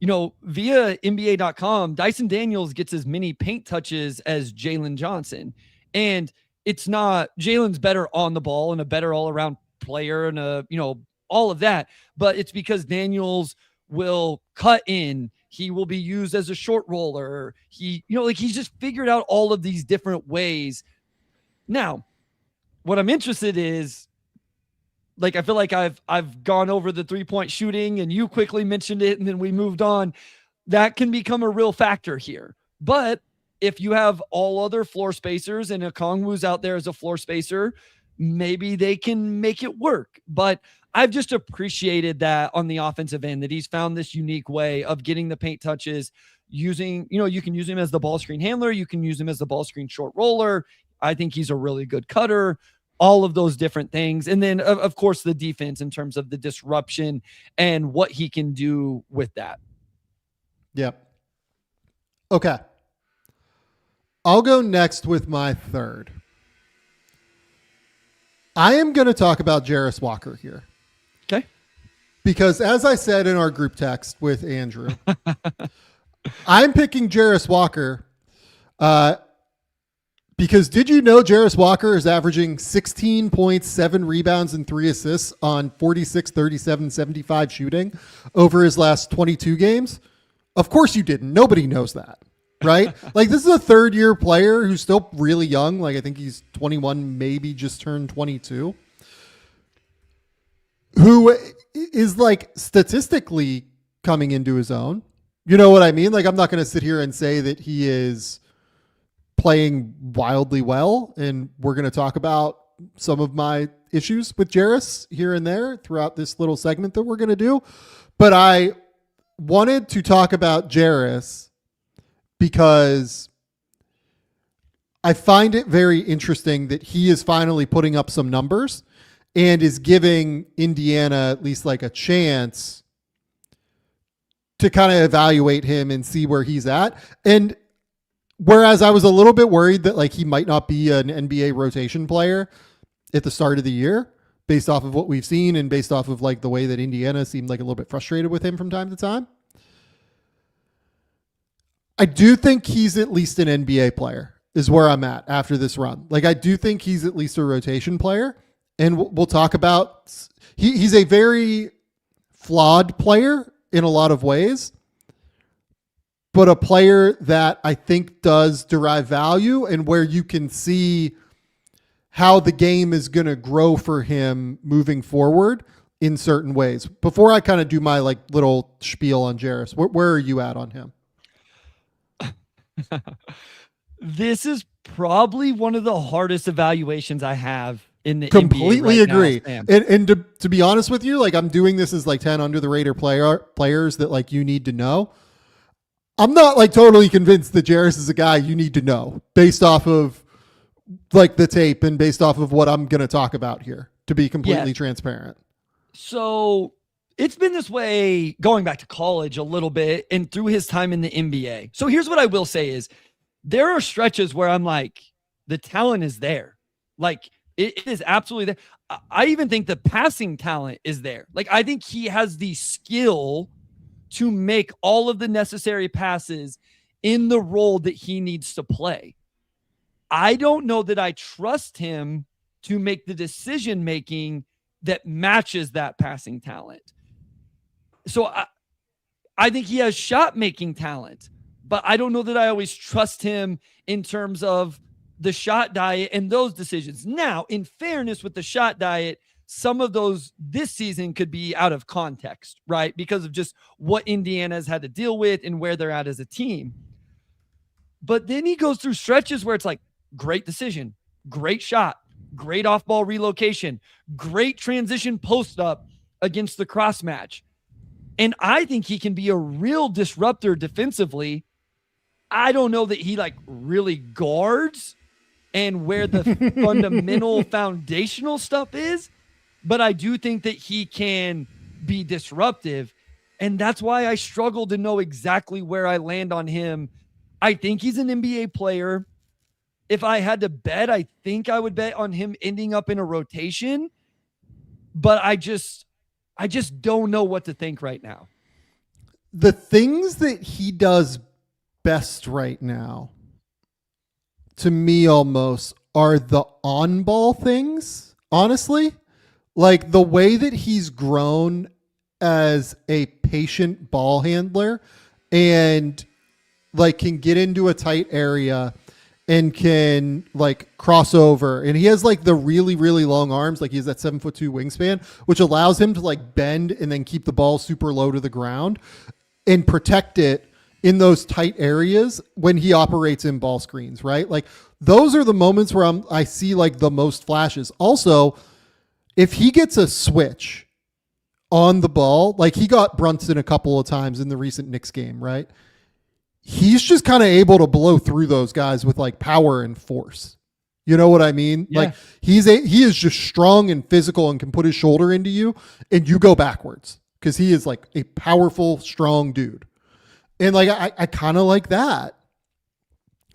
Via NBA.com, Dyson Daniels gets as many paint touches as Jalen Johnson. And it's not, Jalen's better on the ball and a better all-around player and all of that, but it's because Daniels will cut in. He will be used as a short roller. He's just figured out all of these different ways. Now, what I'm interested is, I feel like I've gone over the 3-point shooting and you quickly mentioned it and then we moved on. That can become a real factor here. But if you have all other floor spacers and Okongwu's out there as a floor spacer, maybe they can make it work. But I've just appreciated that on the offensive end, that he's found this unique way of getting the paint touches using, you can use him as the ball screen handler. You can use him as the ball screen short roller. I think he's a really good cutter, all of those different things. And then of course the defense in terms of the disruption and what he can do with that. Yep. Okay. I'll go next with my third. I am going to talk about Jarace Walker here. Okay. Because as I said in our group text with Andrew, I'm picking Jarace Walker because did you know Jarace Walker is averaging 16 points, 7 rebounds, and 3 assists on 46, 37, 75 shooting over his last 22 games? Of course you didn't. Nobody knows that, right? This is a third-year player who's still really young. I think he's 21, maybe just turned 22, who is statistically coming into his own. You know what I mean? I'm not going to sit here and say that he is playing wildly well, and we're going to talk about some of my issues with Jarace here and there throughout this little segment that we're going to do. But I wanted to talk about Jarace because I find it very interesting that he is finally putting up some numbers and is giving Indiana at least a chance to kind of evaluate him and see where he's at. And whereas I was a little bit worried that he might not be an NBA rotation player at the start of the year based off of what we've seen and based off of the way that Indiana seemed a little bit frustrated with him from time to time. I do think he's at least an NBA player is where I'm at after this run. I do think he's at least a rotation player, and we'll talk about, he's a very flawed player in a lot of ways, but a player that I think does derive value and where you can see how the game is going to grow for him moving forward in certain ways. Before I kind of do my little spiel on Jarace, where are you at on him? This is probably one of the hardest evaluations I have in the completely NBA right agree. Now, and to be honest with you, I'm doing this as 10 under the radar players that you need to know. I'm not totally convinced that Jarace is a guy you need to know based off of the tape and based off of what I'm going to talk about here, to be completely transparent. So it's been this way going back to college a little bit and through his time in the NBA. So here's what I will say is there are stretches where I'm the talent is there. It is absolutely there. I even think the passing talent is there. I think he has the skill to make all of the necessary passes in the role that he needs to play. I don't know that I trust him to make the decision-making that matches that passing talent. So I think he has shot-making talent, but I don't know that I always trust him in terms of the shot diet and those decisions. Now, in fairness with the shot diet, some of those this season could be out of context, right? Because of just what Indiana's had to deal with and where they're at as a team. But then he goes through stretches where it's like, great decision, great shot, great off-ball relocation, great transition post-up against the cross match. And I think he can be a real disruptor defensively. I don't know that he like really guards and where the fundamental foundational stuff is, but I do think that he can be disruptive. And that's why I struggle to know exactly where I land on him. I think he's an NBA player. If I had to bet, I think I would bet on him ending up in a rotation, but I just don't know what to think right now. The things that he does best right now, to me almost, are the on-ball things, honestly. Like the way that he's grown as a patient ball handler and like can get into a tight area and can like cross over. And he has like the really, really long arms. Like he has that 7'2" wingspan, which allows him to like bend and then keep the ball super low to the ground and protect it in those tight areas when he operates in ball screens, right? Like those are the moments where I see like the most flashes. Also, if he gets a switch on the ball, like he got Brunson a couple of times in the recent Knicks game, right? He's just kind of able to blow through those guys with like power and force. You know what I mean? Yeah. Like he is just strong and physical and can put his shoulder into you and you go backwards because he is like a powerful, strong dude. And like, I kind of like that.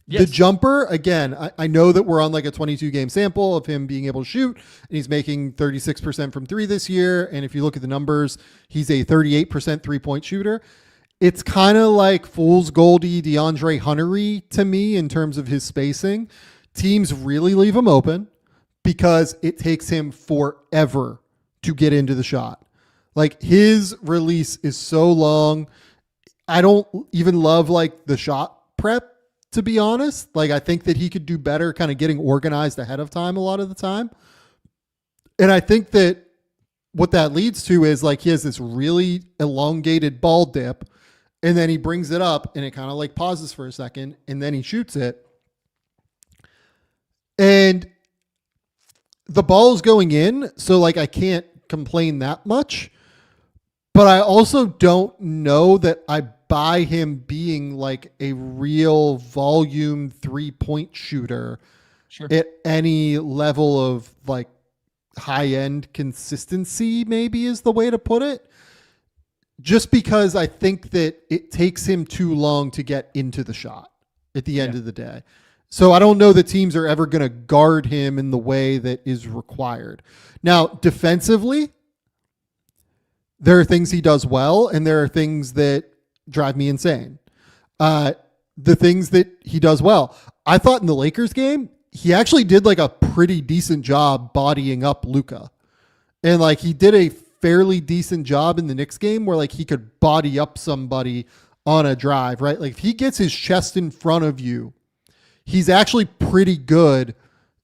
Yes. The jumper, again, I know that we're on like a 22 game sample of him being able to shoot and he's making 36% from three this year. And if you look at the numbers, he's a 38% 3-point shooter. It's kind of like fool's goldy DeAndre Huntery to me in terms of his spacing. Teams really leave him open because it takes him forever to get into the shot. Like his release is so long. I don't even love like the shot prep, to be honest. Like I think that he could do better kind of getting organized ahead of time a lot of the time. And I think that what that leads to is like he has this really elongated ball dip and then he brings it up and it kind of like pauses for a second and then he shoots it. And the ball is going in. So like I can't complain that much. But I also don't know that I buy him being like a real volume 3-point shooter at any level of like high end consistency, maybe is the way to put it. Just because I think that it takes him too long to get into the shot at the end of the day. So I don't know that teams are ever going to guard him in the way that is required. Now, defensively, there are things he does well, and there are things that drive me insane. The things that he does well, I thought in the Lakers game, he actually did like a pretty decent job bodying up Luka. And like he did a fairly decent job in the Knicks game where like he could body up somebody on a drive, right? Like if he gets his chest in front of you, he's actually pretty good.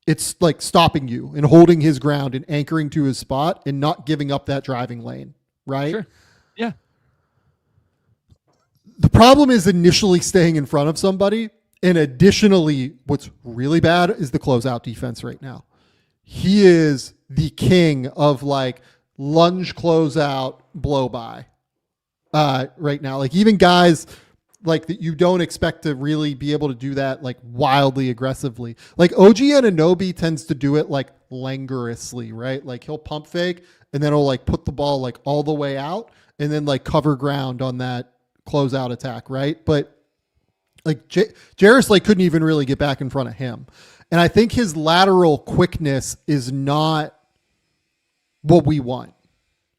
It's like stopping you and holding his ground and anchoring to his spot and not giving up that driving lane. Right? Sure. Yeah. The problem is initially staying in front of somebody. And additionally, what's really bad is the closeout defense right now. He is the king of like lunge closeout blow by right now. Like even guys like that you don't expect to really be able to do that like wildly aggressively. Like OG Anunoby tends to do it like languorously, right? Like he'll pump fake and then he'll like put the ball like all the way out and then like cover ground on that closeout attack, right? But like Jarace like couldn't even really get back in front of him. And I think his lateral quickness is not what we want.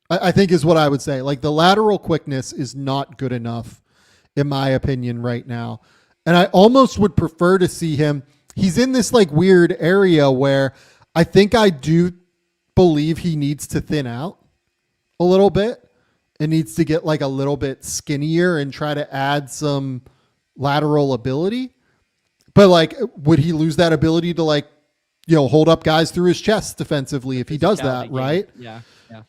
I think is what I would say. Like the lateral quickness is not good enough in my opinion right now. And I almost would prefer to see him. He's in this like weird area where I think I do believe he needs to thin out a little bit and needs to get like a little bit skinnier and try to add some lateral ability. But like, would he lose that ability to like, hold up guys through his chest defensively if he does that, right? Yeah. Yeah.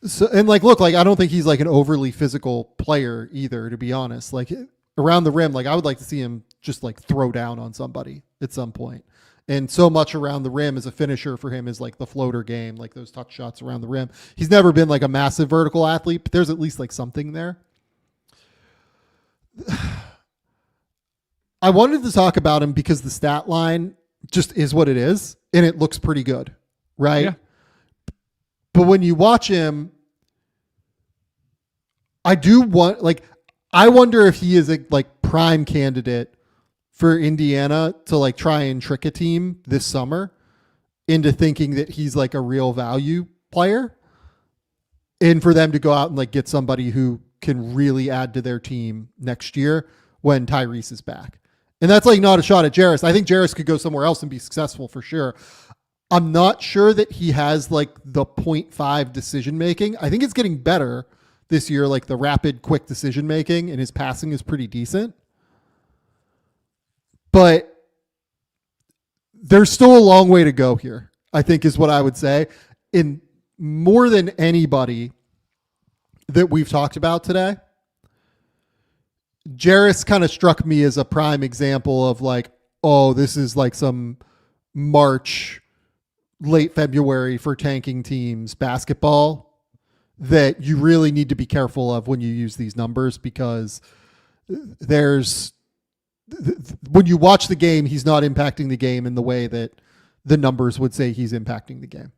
So, and like, look, like, I don't think he's like an overly physical player either, to be honest. Like around the rim, like I would like to see him just like throw down on somebody at some point. And so much around the rim as a finisher for him is like the floater game, like those touch shots around the rim. He's never been like a massive vertical athlete, but there's at least like something there. I wanted to talk about him because the stat line just is what it is, and it looks pretty good, right? Yeah. But when you watch him, I wonder if he is a like prime candidate for Indiana to like try and trick a team this summer into thinking that he's like a real value player, and for them to go out and like get somebody who can really add to their team next year when Tyrese is back. And that's like not a shot at Jarace. I think Jarace could go somewhere else and be successful for sure. I'm not sure that he has like the 0.5 decision making. I think it's getting better this year, like the rapid, quick decision making, and his passing is pretty decent. But there's still a long way to go here, I think is what I would say. In more than anybody that we've talked about today, Jarace kind of struck me as a prime example of like, oh, this is like some March, late February for tanking teams basketball that you really need to be careful of when you use these numbers, because when you watch the game, he's not impacting the game in the way that the numbers would say he's impacting the game.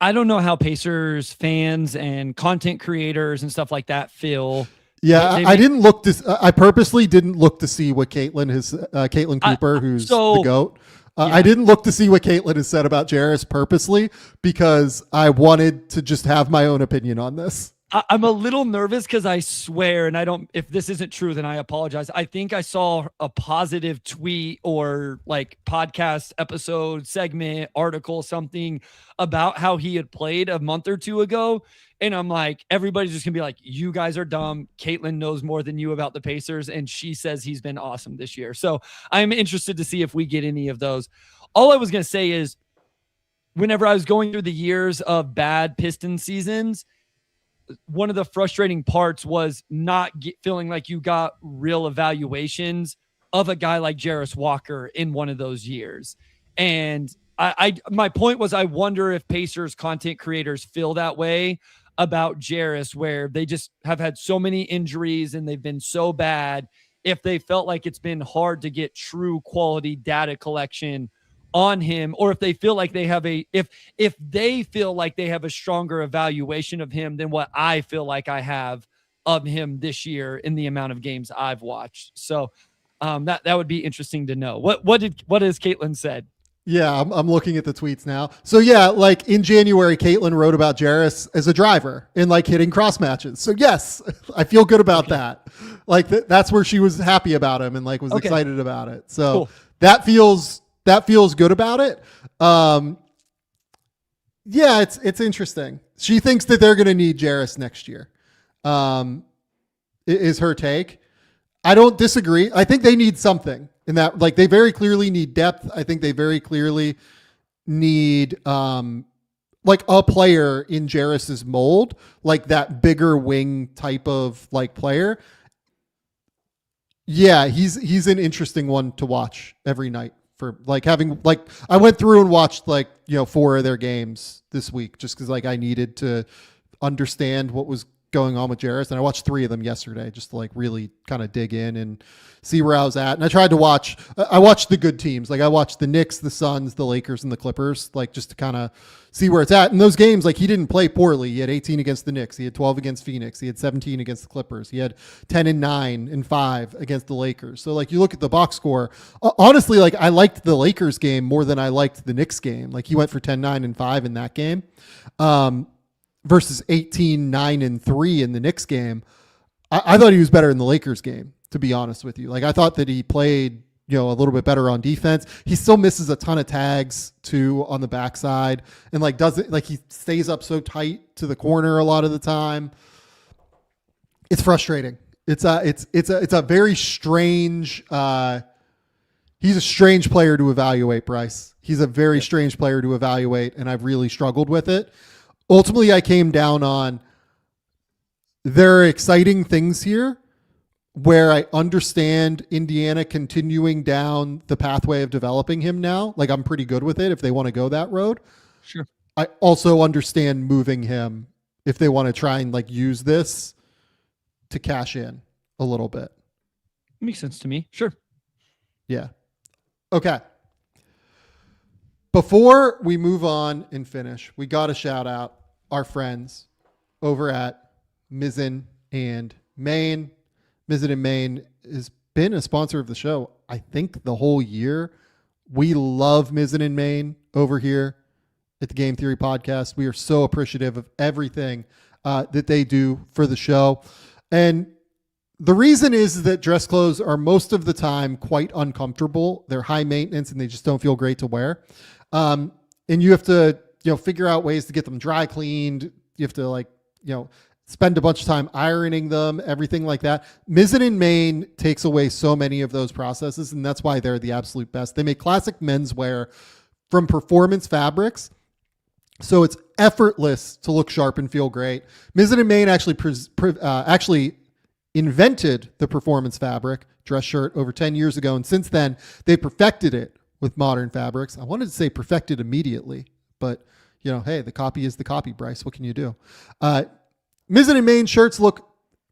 I don't know how Pacers fans and content creators and stuff like that feel. Yeah, I purposely didn't look to see what Caitlin Cooper, who's the GOAT. Yeah. I didn't look to see what Caitlin has said about Jarace purposely because I wanted to just have my own opinion on this. I'm a little nervous because I swear, and if this isn't true, then I apologize. I think I saw a positive tweet or like podcast episode, segment, article, something about how he had played a month or two ago. And I'm like, everybody's just gonna be like, you guys are dumb. Caitlin knows more than you about the Pacers. And she says he's been awesome this year. So I'm interested to see if we get any of those. All I was going to say is whenever I was going through the years of bad Piston seasons, one of the frustrating parts was not feeling like you got real evaluations of a guy like Jarace Walker in one of those years. And my point was, I wonder if Pacers content creators feel that way about Jarace, where they just have had so many injuries and they've been so bad. If they felt like it's been hard to get true quality data collection on him, or if they feel like they have if they feel like they have a stronger evaluation of him than what I feel like I have of him this year in the amount of games I've watched. So that would be interesting to know. What has Caitlin said? Yeah, I'm looking at the tweets now. So yeah, like in January, Caitlin wrote about Jarace as a driver and like hitting cross matches. So yes, I feel good about that. Like that's where she was happy about him and like was excited about it. So cool. that feels good about it. Yeah, it's interesting. She thinks that they're going to need Jarace next year. Is her take. I don't disagree. I think they need something in that. Like they very clearly need depth. I think they very clearly need like a player in Jarace's mold, like that bigger wing type of like player. Yeah, he's an interesting one to watch every night. For like having like I went through and watched like 4 of their games this week just because like I needed to understand what was going on with Jarace, and I watched 3 of them yesterday just to like really kind of dig in and see where I was at. And I tried to watch the good teams. Like I watched the Knicks, the Suns, the Lakers, and the Clippers, like just to kind of see where it's at. In those games, like he didn't play poorly. He had 18 against the Knicks. He had 12 against Phoenix. He had 17 against the Clippers. He had 10 and 9 and 5 against the Lakers. So like you look at the box score, honestly, like I liked the Lakers game more than I liked the Knicks game. Like he went for 10, 9 and 5 in that game. Versus 18, 9 and 3 in the Knicks game. I thought he was better in the Lakers game, to be honest with you. Like I thought that he played, a little bit better on defense. He still misses a ton of tags too on the backside, and like doesn't like he stays up so tight to the corner a lot of the time. It's frustrating. It's a very strange. He's a strange player to evaluate, Bryce. He's a very strange player to evaluate, and I've really struggled with it. Ultimately, I came down on there are exciting things here where I understand Indiana continuing down the pathway of developing him now. Like, I'm pretty good with it if they want to go that road. Sure. I also understand moving him if they want to try and like use this to cash in a little bit. Makes sense to me. Sure. Yeah. Okay. Before we move on and finish, we got to shout out our friends over at Mizzen and Main. Mizzen and Main has been a sponsor of the show, I think, the whole year. We love Mizzen and Main over here at the Game Theory Podcast. We are so appreciative of everything that they do for the show. And the reason is that dress clothes are most of the time quite uncomfortable. They're high maintenance and they just don't feel great to wear. And you have to, figure out ways to get them dry cleaned. You have to spend a bunch of time ironing them, everything like that. Mizzen and Main takes away so many of those processes, and that's why they're the absolute best. They make classic menswear from performance fabrics, so it's effortless to look sharp and feel great. Mizzen and Main actually invented the performance fabric dress shirt over 10 years ago, and since then, they perfected it with modern fabrics. I wanted to say perfected immediately, but, hey, the copy is the copy, Bryce. What can you do? Mizzen and Main shirts look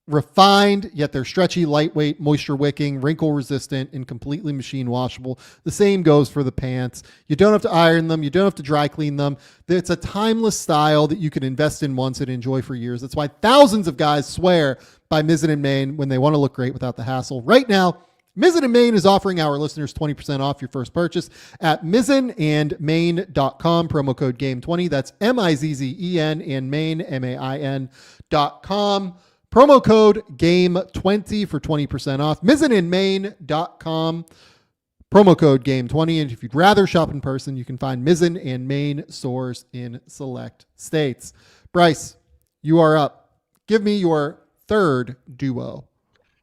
refined, yet they're stretchy, lightweight, moisture wicking, wrinkle resistant, and completely machine washable. The same goes for the pants. You don't have to iron them. You don't have to dry clean them. It's a timeless style that you can invest in once and enjoy for years. That's why thousands of guys swear by Mizzen and Main when they want to look great without the hassle. Right now, Mizzen and Main is offering our listeners 20% off your first purchase at mizzenandmain.com. Promo code GAME20. That's MIZZEN and Main, MAIN.com. Promo code GAME20 for 20% off. Mizzenandmain.com. Promo code GAME20. And if you'd rather shop in person, you can find Mizzen and Main stores in select states. Bryce, you are up. Give me your third duo.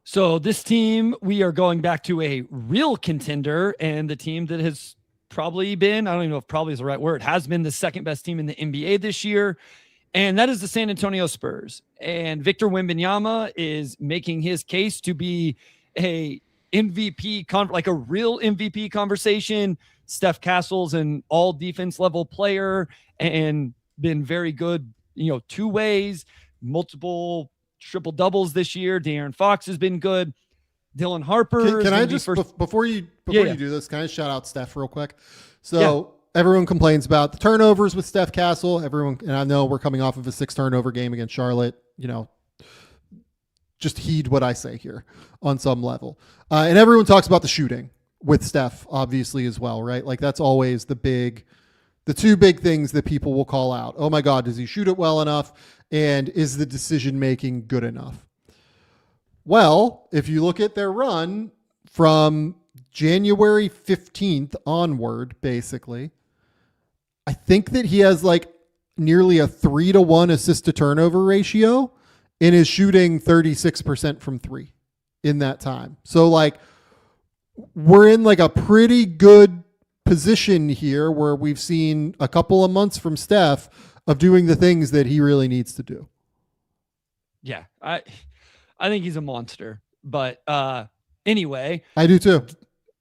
So this team, we are going back to a real contender, and the team that has probably been, I don't even know if probably is the right word, has been the second best team in the NBA this year, and that is the San Antonio Spurs. And Victor Wembanyama is making his case to be a MVP, like a real MVP conversation. Steph Castle's an all defense level player and been very good, two ways, multiple triple doubles this year. De'Aaron Fox has been good. Dylan Harper. Can I just, before you do this, can I shout out Steph real quick? So everyone complains about the turnovers with Steph Castle. And I know we're coming off of a 6 turnover game against Charlotte, just heed what I say here on some level. And everyone talks about the shooting with Steph, obviously, as well, right? Like, that's always the two big things that people will call out. Oh my God, does he shoot it well enough? And is the decision-making good enough? Well, if you look at their run from January 15th onward, basically, I think that he has like nearly a 3-to-1 assist to turnover ratio and is shooting 36% from 3 in that time. So like, we're in like a pretty good position here where we've seen a couple of months from Steph of doing the things that he really needs to do. Yeah, I think he's a monster. But anyway. I do too.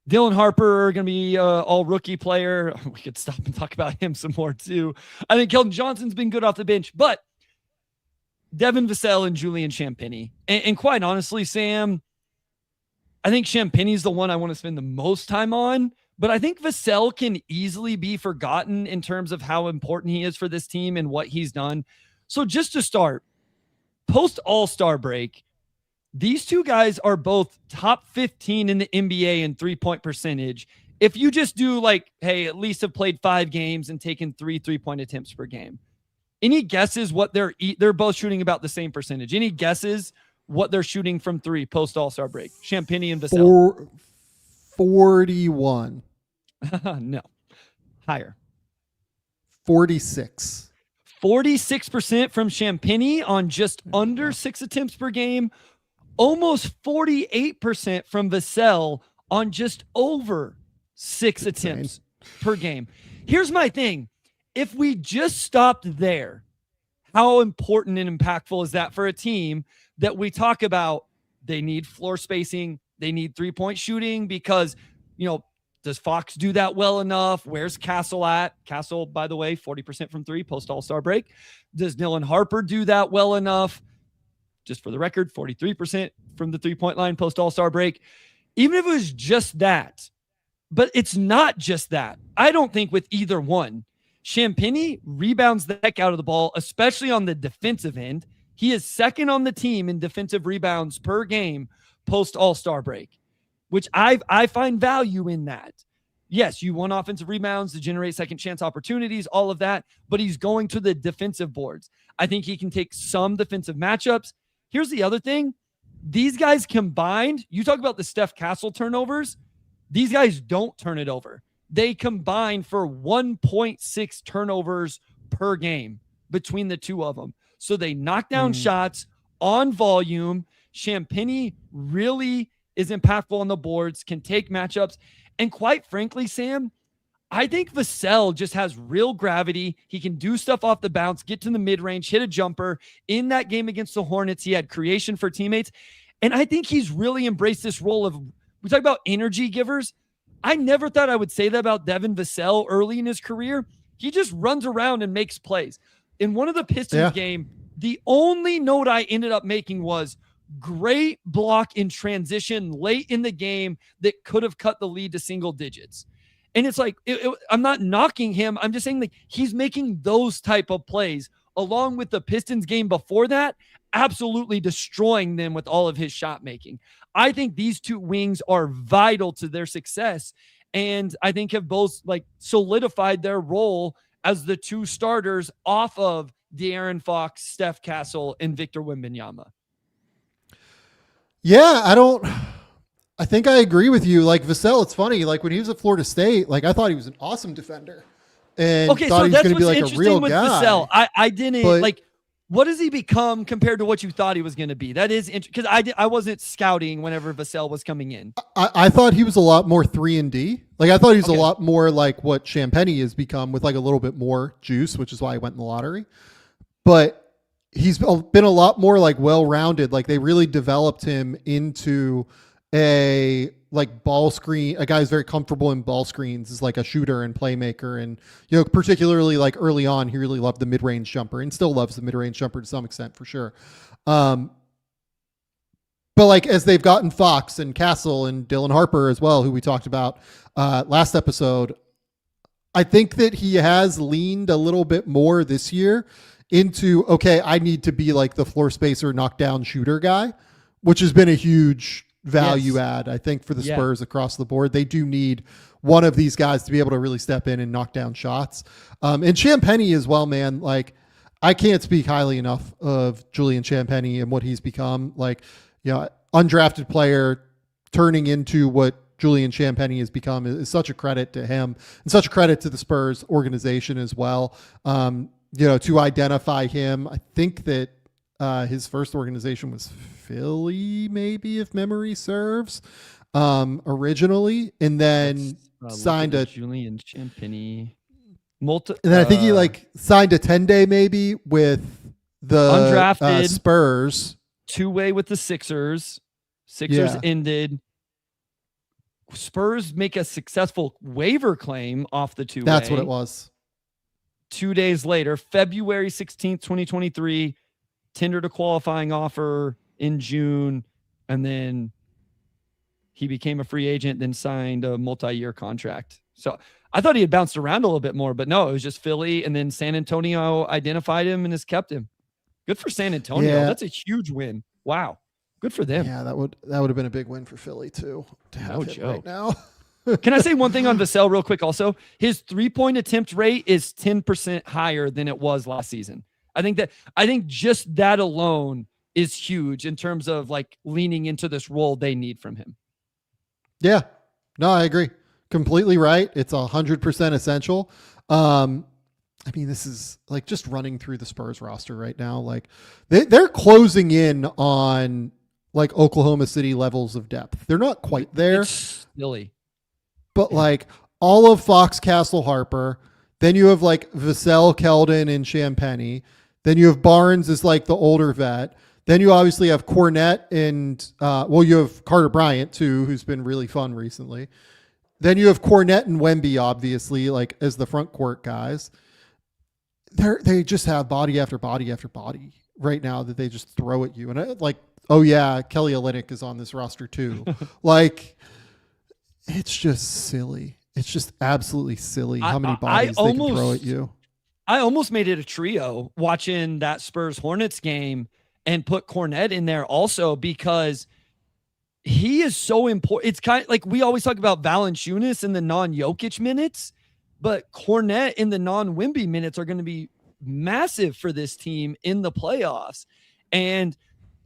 Dylan Harper going to be all rookie player. We could stop and talk about him some more too. I think Keldon Johnson's been good off the bench. But Devin, Vassell, and Julian Champagnie. And quite honestly, Sam, I think Champagnie's the one I want to spend the most time on. But I think Vassell can easily be forgotten in terms of how important he is for this team and what he's done. So just to start, post All-Star break, these two guys are both top 15 in the NBA in three-point percentage. If you just do like, hey, at least have played 5 games and taken 3 3-point attempts per game. Any guesses what they're both shooting about the same percentage? Any guesses what they're shooting from 3 post All-Star break? Champagnie and Vassell. 41. No. Higher. 46. 46% from Champagnie on just under 6 attempts per game. almost 48% from Vassell on just over 6 attempts per game. Here's my thing. If we just stopped there, how important and impactful is that for a team that we talk about? They need floor spacing. They need 3-point shooting because, does Fox do that well enough? Where's Castle at? Castle, by the way, 40% from 3 post All-Star break. Does Dylan Harper do that well enough? Just for the record, 43% from the 3-point line post All-Star break. Even if it was just that, but it's not just that. I don't think with either one. Champagnie rebounds the heck out of the ball, especially on the defensive end. He is second on the team in defensive rebounds per game post All-Star break, which I find value in that. Yes, you want offensive rebounds to generate second chance opportunities, all of that, but he's going to the defensive boards. I think he can take some defensive matchups. Here's the other thing. These guys combined, you talk about the Steph Castle turnovers. These guys don't turn it over. They combine for 1.6 turnovers per game between the two of them. So they knock down shots on volume. Champagnie really is impactful on the boards, can take matchups. And quite frankly, Sam, I think Vassell just has real gravity. He can do stuff off the bounce, get to the mid-range, hit a jumper. In that game against the Hornets, he had creation for teammates. And I think he's really embraced this role of, we talk about energy givers. I never thought I would say that about Devin Vassell early in his career. He just runs around and makes plays. In one of the Pistons game, the only note I ended up making was great block in transition late in the game that could have cut the lead to single digits. And it's like, I'm not knocking him. I'm just saying like he's making those type of plays along with the Pistons game before that, absolutely destroying them with all of his shot making. I think these two wings are vital to their success. And I think have both like solidified their role as the two starters off of De'Aaron Fox, Steph Castle, and Victor Wembanyama. Yeah, I think I agree with you. Like Vassell, it's funny. Like when he was at Florida State, like I thought he was an awesome defender and thought he was going to be like a real guy. Vassell. I didn't like, what does he become compared to what you thought he was going to be? That is interesting because I wasn't scouting whenever Vassell was coming in. I thought he was a lot more 3-and-D. Like I thought he was a lot more like what Champagnie has become with like a little bit more juice, which is why he went in the lottery. But he's been a lot more like well-rounded. Like they really developed him into a like ball screen, a guy who's very comfortable in ball screens, is like a shooter and playmaker. And, particularly like early on, he really loved the mid-range jumper and still loves the mid-range jumper to some extent for sure. But like as they've gotten Fox and Castle and Dylan Harper as well, who we talked about last episode, I think that he has leaned a little bit more this year into, okay, I need to be like the floor spacer, knockdown shooter guy, which has been a huge value add, I think, for the Spurs across the board. They do need one of these guys to be able to really step in and knock down shots. And Champagnie as well, man. Like, I can't speak highly enough of Julian Champagnie and what he's become. Like, undrafted player turning into what Julian Champagnie has become is such a credit to him and such a credit to the Spurs organization as well. To identify him, I think that his first organization was Philly, maybe if memory serves, originally, and then signed a Julian Champagnie. And then I think he signed a 10-day maybe with the undrafted Spurs. 2-way with the Sixers. Sixers ended. Spurs make a successful waiver claim off the 2-way. That's what it was. 2 days later, February 16th, 2023, tendered a qualifying offer in June, and then he became a free agent, then signed a multi-year contract. So I thought he had bounced around a little bit more, but no, it was just Philly, and then San Antonio identified him and has kept him. Good for San Antonio. Yeah. That's a huge win. Wow. Good for them. Yeah, that would have been a big win for Philly too. To have No him joke. right now. Can I say one thing on Vassell real quick also? His 3-point attempt rate is 10% higher than it was last season. I think just that alone is huge in terms of like leaning into this role they need from him. Yeah, no, I agree. Completely right. It's 100% essential. I mean, this is like just running through the Spurs roster right now. Like they're closing in on like Oklahoma City levels of depth. They're not quite there. It's silly. But like all of Fox, Castle, Harper, then you have like Vassell, Keldon, and Champagnie. Then you have Barnes as like the older vet. Then you obviously have Cornette and, you have Carter Bryant too, who's been really fun recently. Then you have Cornette and Wemby, obviously, like as the front court guys. They just have body after body after body right now that they just throw at you. And like, oh yeah, Kelly Olynyk is on this roster too. Like, it's just silly. It's just absolutely silly how many bodies they can throw at you. I almost made it a trio watching that Spurs Hornets game and put Cornette in there also because he is so important. It's kind of like we always talk about Valanciunas in the non-Jokic minutes, but Cornette in the non-Wemby minutes are going to be massive for this team in the playoffs. And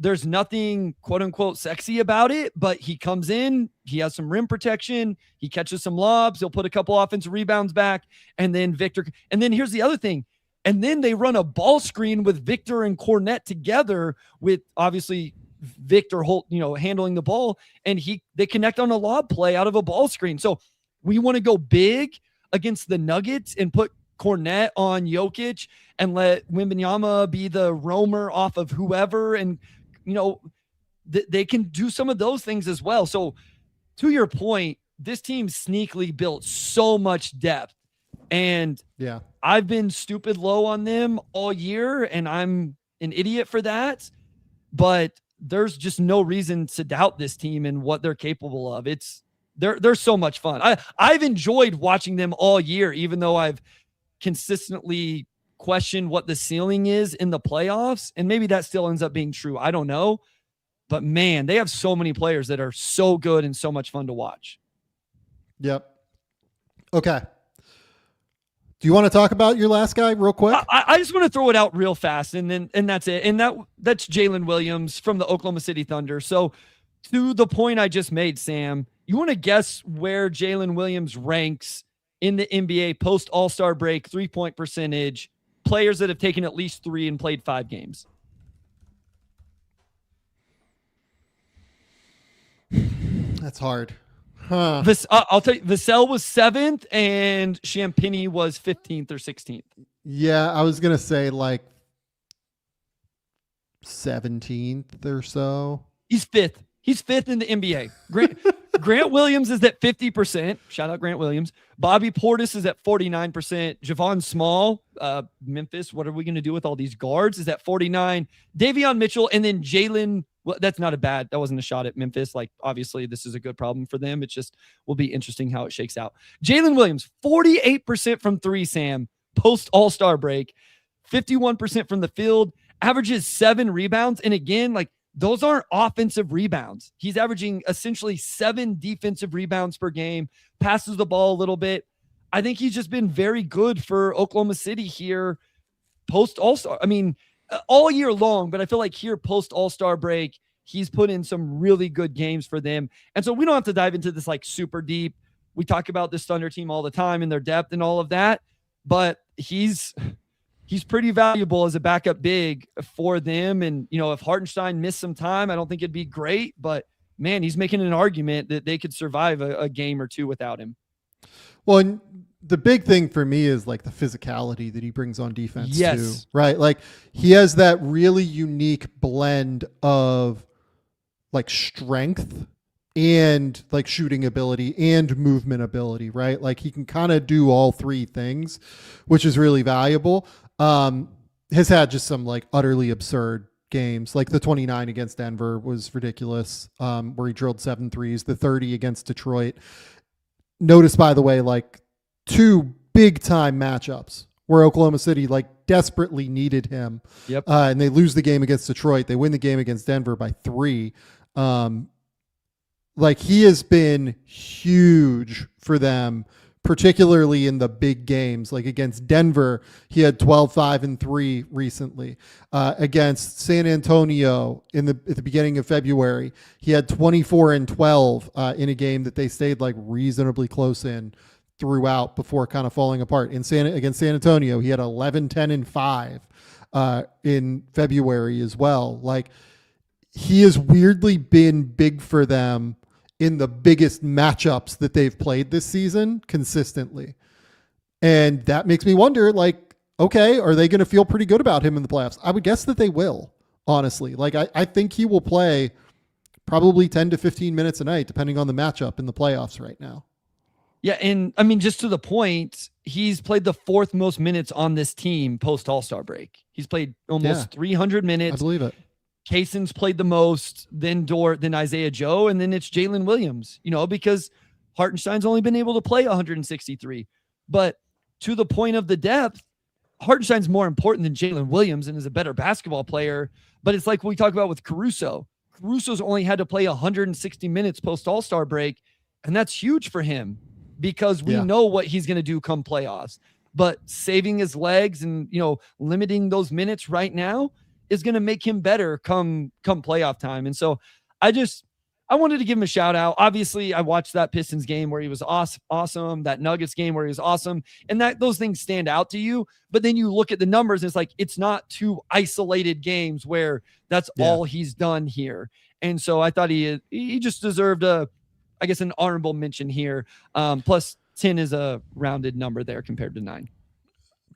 there's nothing quote unquote sexy about it, but he comes in, he has some rim protection, he catches some lobs, he'll put a couple offensive rebounds back, and then Victor. And then here's the other thing. And then they run a ball screen with Victor and Cornette together with obviously Victor Holt, handling the ball, and they connect on a lob play out of a ball screen. So we want to go big against the Nuggets and put Cornette on Jokic and let Wembanyama be the roamer off of whoever. And, they can do some of those things as well. So to your point, this team sneakily built so much depth. And yeah, I've been stupid low on them all year, and I'm an idiot for that. But there's just no reason to doubt this team and what they're capable of. They're so much fun. I've enjoyed watching them all year, even though I've consistently questioned what the ceiling is in the playoffs. And maybe that still ends up being true. I don't know. But man, they have so many players that are so good and so much fun to watch. Yep. Okay. Do you want to talk about your last guy real quick? I just want to throw it out real fast, and that's it. And that's Jaylin Williams from the Oklahoma City Thunder. So to the point I just made, Sam, you want to guess where Jaylin Williams ranks in the NBA post All-Star break, 3-point percentage, players that have taken at least 3 and played 5 games? That's hard. Huh. I'll tell you, Vassell was 7th and Champagnie was 15th or 16th. Yeah, I was going to say like 17th or so. He's 5th. He's 5th in the NBA. Grant Williams is at 50%. Shout out Grant Williams. Bobby Portis is at 49%. Javon Small, Memphis, what are we going to do with all these guards? Is at 49. Davion Mitchell, and then Jalen. Well, that wasn't a shot at Memphis. Like, obviously, this is a good problem for them. It just will be interesting how it shakes out. Jalen Williams, 48% from 3, Sam, post All-Star break, 51% from the field, averages 7 rebounds. And again, like, those aren't offensive rebounds. He's averaging essentially 7 defensive rebounds per game, passes the ball a little bit. I think he's just been very good for Oklahoma City here post All-Star. I mean, all year long, but I feel like here post All-Star break, he's put in some really good games for them. And so we don't have to dive into this like super deep. We talk about this Thunder team all the time and their depth and all of that, but he's pretty valuable as a backup big for them. And, if Hartenstein missed some time, I don't think it'd be great, but man, he's making an argument that they could survive a game or two without him. Well, and the big thing for me is like the physicality that he brings on defense too, right? Like he has that really unique blend of like strength and like shooting ability and movement ability, right? Like he can kind of do all 3 things, which is really valuable. Has had just some like utterly absurd games. Like the 29 against Denver was ridiculous, where he drilled 7 threes, the 30 against Detroit. Notice, by the way, like 2 big time matchups where Oklahoma City like desperately needed him. Yep. And they lose the game against Detroit. They win the game against Denver by 3. Like he has been huge for them, particularly in the big games. Like against Denver, he had 12, 5, and 3 recently. Against San Antonio at the beginning of February, he had 24 and 12 in a game that they stayed like reasonably close in throughout before kind of falling apart. Against San Antonio, he had 11, 10, and 5 in February as well. Like he has weirdly been big for them in the biggest matchups that they've played this season consistently. And that makes me wonder, like, okay, are they going to feel pretty good about him in the playoffs? I would guess that they will, honestly. Like, I think he will play probably 10 to 15 minutes a night, depending on the matchup in the playoffs right now. Yeah, and I mean, just to the point, he's played the fourth most minutes on this team post All-Star break. He's played almost 300 minutes. I believe it. Kayson's played the most, then Dort, then Isaiah Joe, and then it's Jaylin Williams, because Hartenstein's only been able to play 163. But to the point of the depth, Hartenstein's more important than Jaylin Williams and is a better basketball player. But it's like we talk about with Caruso. Caruso's only had to play 160 minutes post All-Star break, and that's huge for him because we know what he's going to do come playoffs. But saving his legs and, limiting those minutes right now is going to make him better come playoff time. And so I wanted to give him a shout out. Obviously, I watched that Pistons game where he was awesome, that Nuggets game where he was awesome, and that those things stand out to you. But then you look at the numbers, and it's like it's not two isolated games where that's all he's done here. And so I thought he just deserved an honorable mention here. Plus 10 is a rounded number there compared to 9.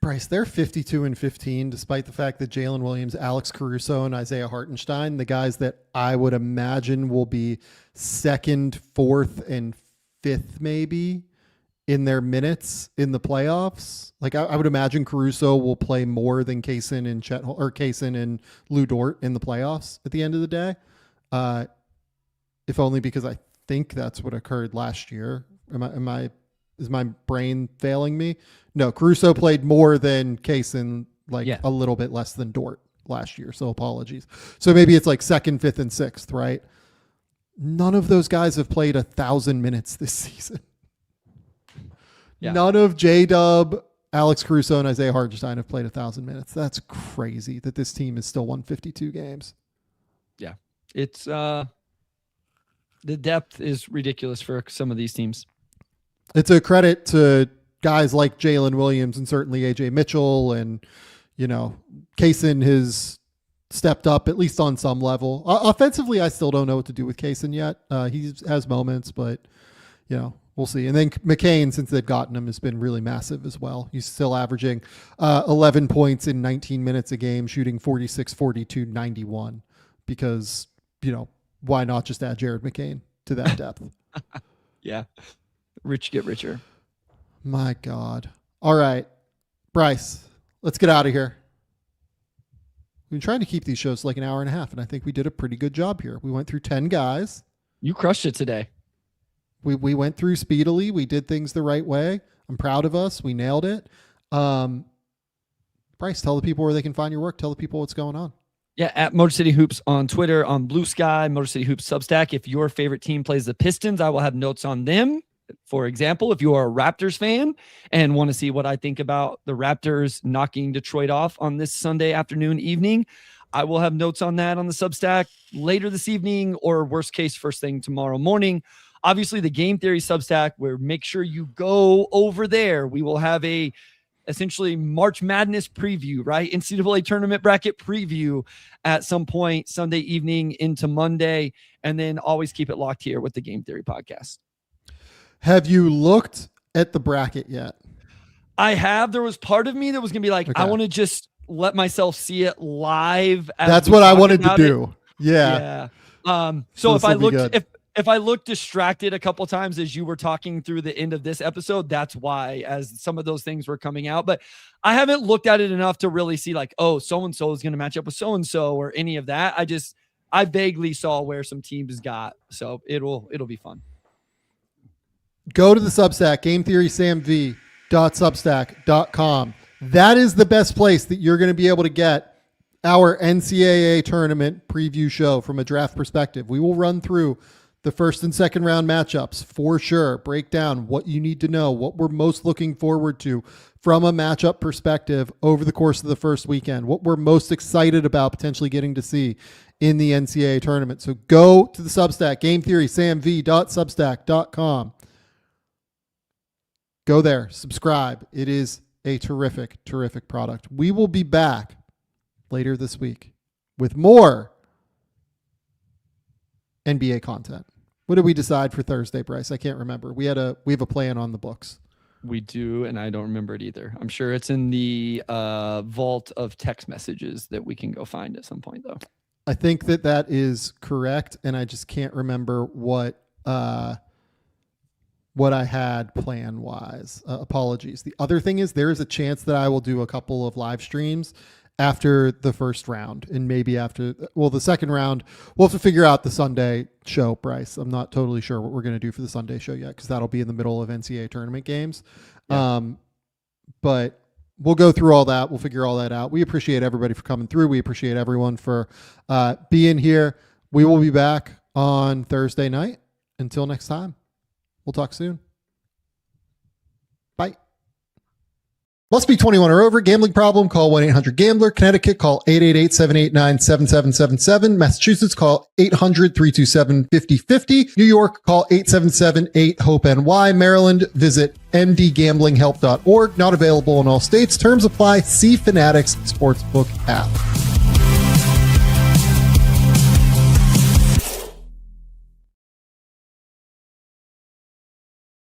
Bryce, they're 52-15, despite the fact that Jaylin Williams, Alex Caruso, and Isaiah Hartenstein, the guys that I would imagine will be second, fourth, and fifth maybe in their minutes in the playoffs. Like I would imagine Caruso will play more than Kayson and Lou Dort in the playoffs at the end of the day. If only because I think that's what occurred last year. Is my brain failing me? No, Caruso played more than Kayson, a little bit less than Dort last year. So apologies. So maybe it's like second, fifth, and sixth, right? None of those guys have played 1,000 minutes this season. Yeah. None of J-Dub, Alex Caruso, and Isaiah Hartenstein have played 1,000 minutes. That's crazy that this team has still won 52 games. Yeah. It's the depth is ridiculous for some of these teams. It's a credit to guys like Jaylin Williams and certainly AJ Mitchell, and Kayson has stepped up at least on some level. Offensively, I still don't know what to do with Kayson yet. He has moments, but we'll see. And then McCain, since they've gotten him, has been really massive as well. He's still averaging 11 points in 19 minutes a game, shooting 46, 42, 91. Because why not just add Jared McCain to that depth? Yeah. Rich get richer. My God. All right. Bryce, let's get out of here. We've been trying to keep these shows like an hour and a half, and I think we did a pretty good job here. We went through 10 guys. You crushed it today. We went through speedily. We did things the right way. I'm proud of us. We nailed it. Bryce, tell the people where they can find your work. Tell the people what's going on. Yeah, at Motor City Hoops on Twitter, on Blue Sky, Motor City Hoops Substack. If your favorite team plays the Pistons, I will have notes on them. For example, if you are a Raptors fan and want to see what I think about the Raptors knocking Detroit off on this Sunday afternoon, evening, I will have notes on that on the Substack later this evening, or worst case, first thing tomorrow morning. Obviously, the Game Theory Substack, where make sure you go over there. We will have a essentially March Madness preview, right? NCAA tournament bracket preview at some point Sunday evening into Monday, and then always keep it locked here with the Game Theory podcast. Have you looked at the bracket yet? I have. There was part of me that was going to be like, okay, I want to just let myself see it live. That's what I wanted to do. Yeah. So if I looked distracted a couple times as you were talking through the end of this episode, that's why, as some of those things were coming out. But I haven't looked at it enough to really see like, oh, so-and-so is going to match up with so-and-so or any of that. I vaguely saw where some teams got. So it'll be fun. Go to the Substack, gametheorysamv.substack.com. That is the best place that you're going to be able to get our NCAA tournament preview show from a draft perspective. We will run through the first and second round matchups for sure, break down what you need to know, what we're most looking forward to from a matchup perspective over the course of the first weekend, what we're most excited about potentially getting to see in the NCAA tournament. So go to the Substack, gametheorysamv.substack.com. Go there, subscribe. It is a terrific, terrific product. We will be back later this week with more NBA content. What did we decide for Thursday, Bryce? I can't remember. We have a plan on the books. We do, and I don't remember it either. I'm sure it's in the vault of text messages that we can go find at some point, though. I think that is correct, and I just can't remember what I had plan-wise. Apologies. The other thing is there is a chance that I will do a couple of live streams after the first round, and maybe after, the second round. We'll have to figure out the Sunday show, Bryce. I'm not totally sure what we're going to do for the Sunday show yet, because that'll be in the middle of NCAA tournament games. Yeah. But we'll go through all that. We'll figure all that out. We appreciate everybody for coming through. We appreciate everyone for being here. We will be back on Thursday night. Until next time, we'll talk soon. Bye. Must be 21 or over. Gambling problem? Call 1-800-GAMBLER. Connecticut, call 888-789-7777. Massachusetts, call 800-327-5050. New York, call 877-8-HOPE-NY. Maryland, visit mdgamblinghelp.org. Not available in all states. Terms apply. See Fanatics Sportsbook app.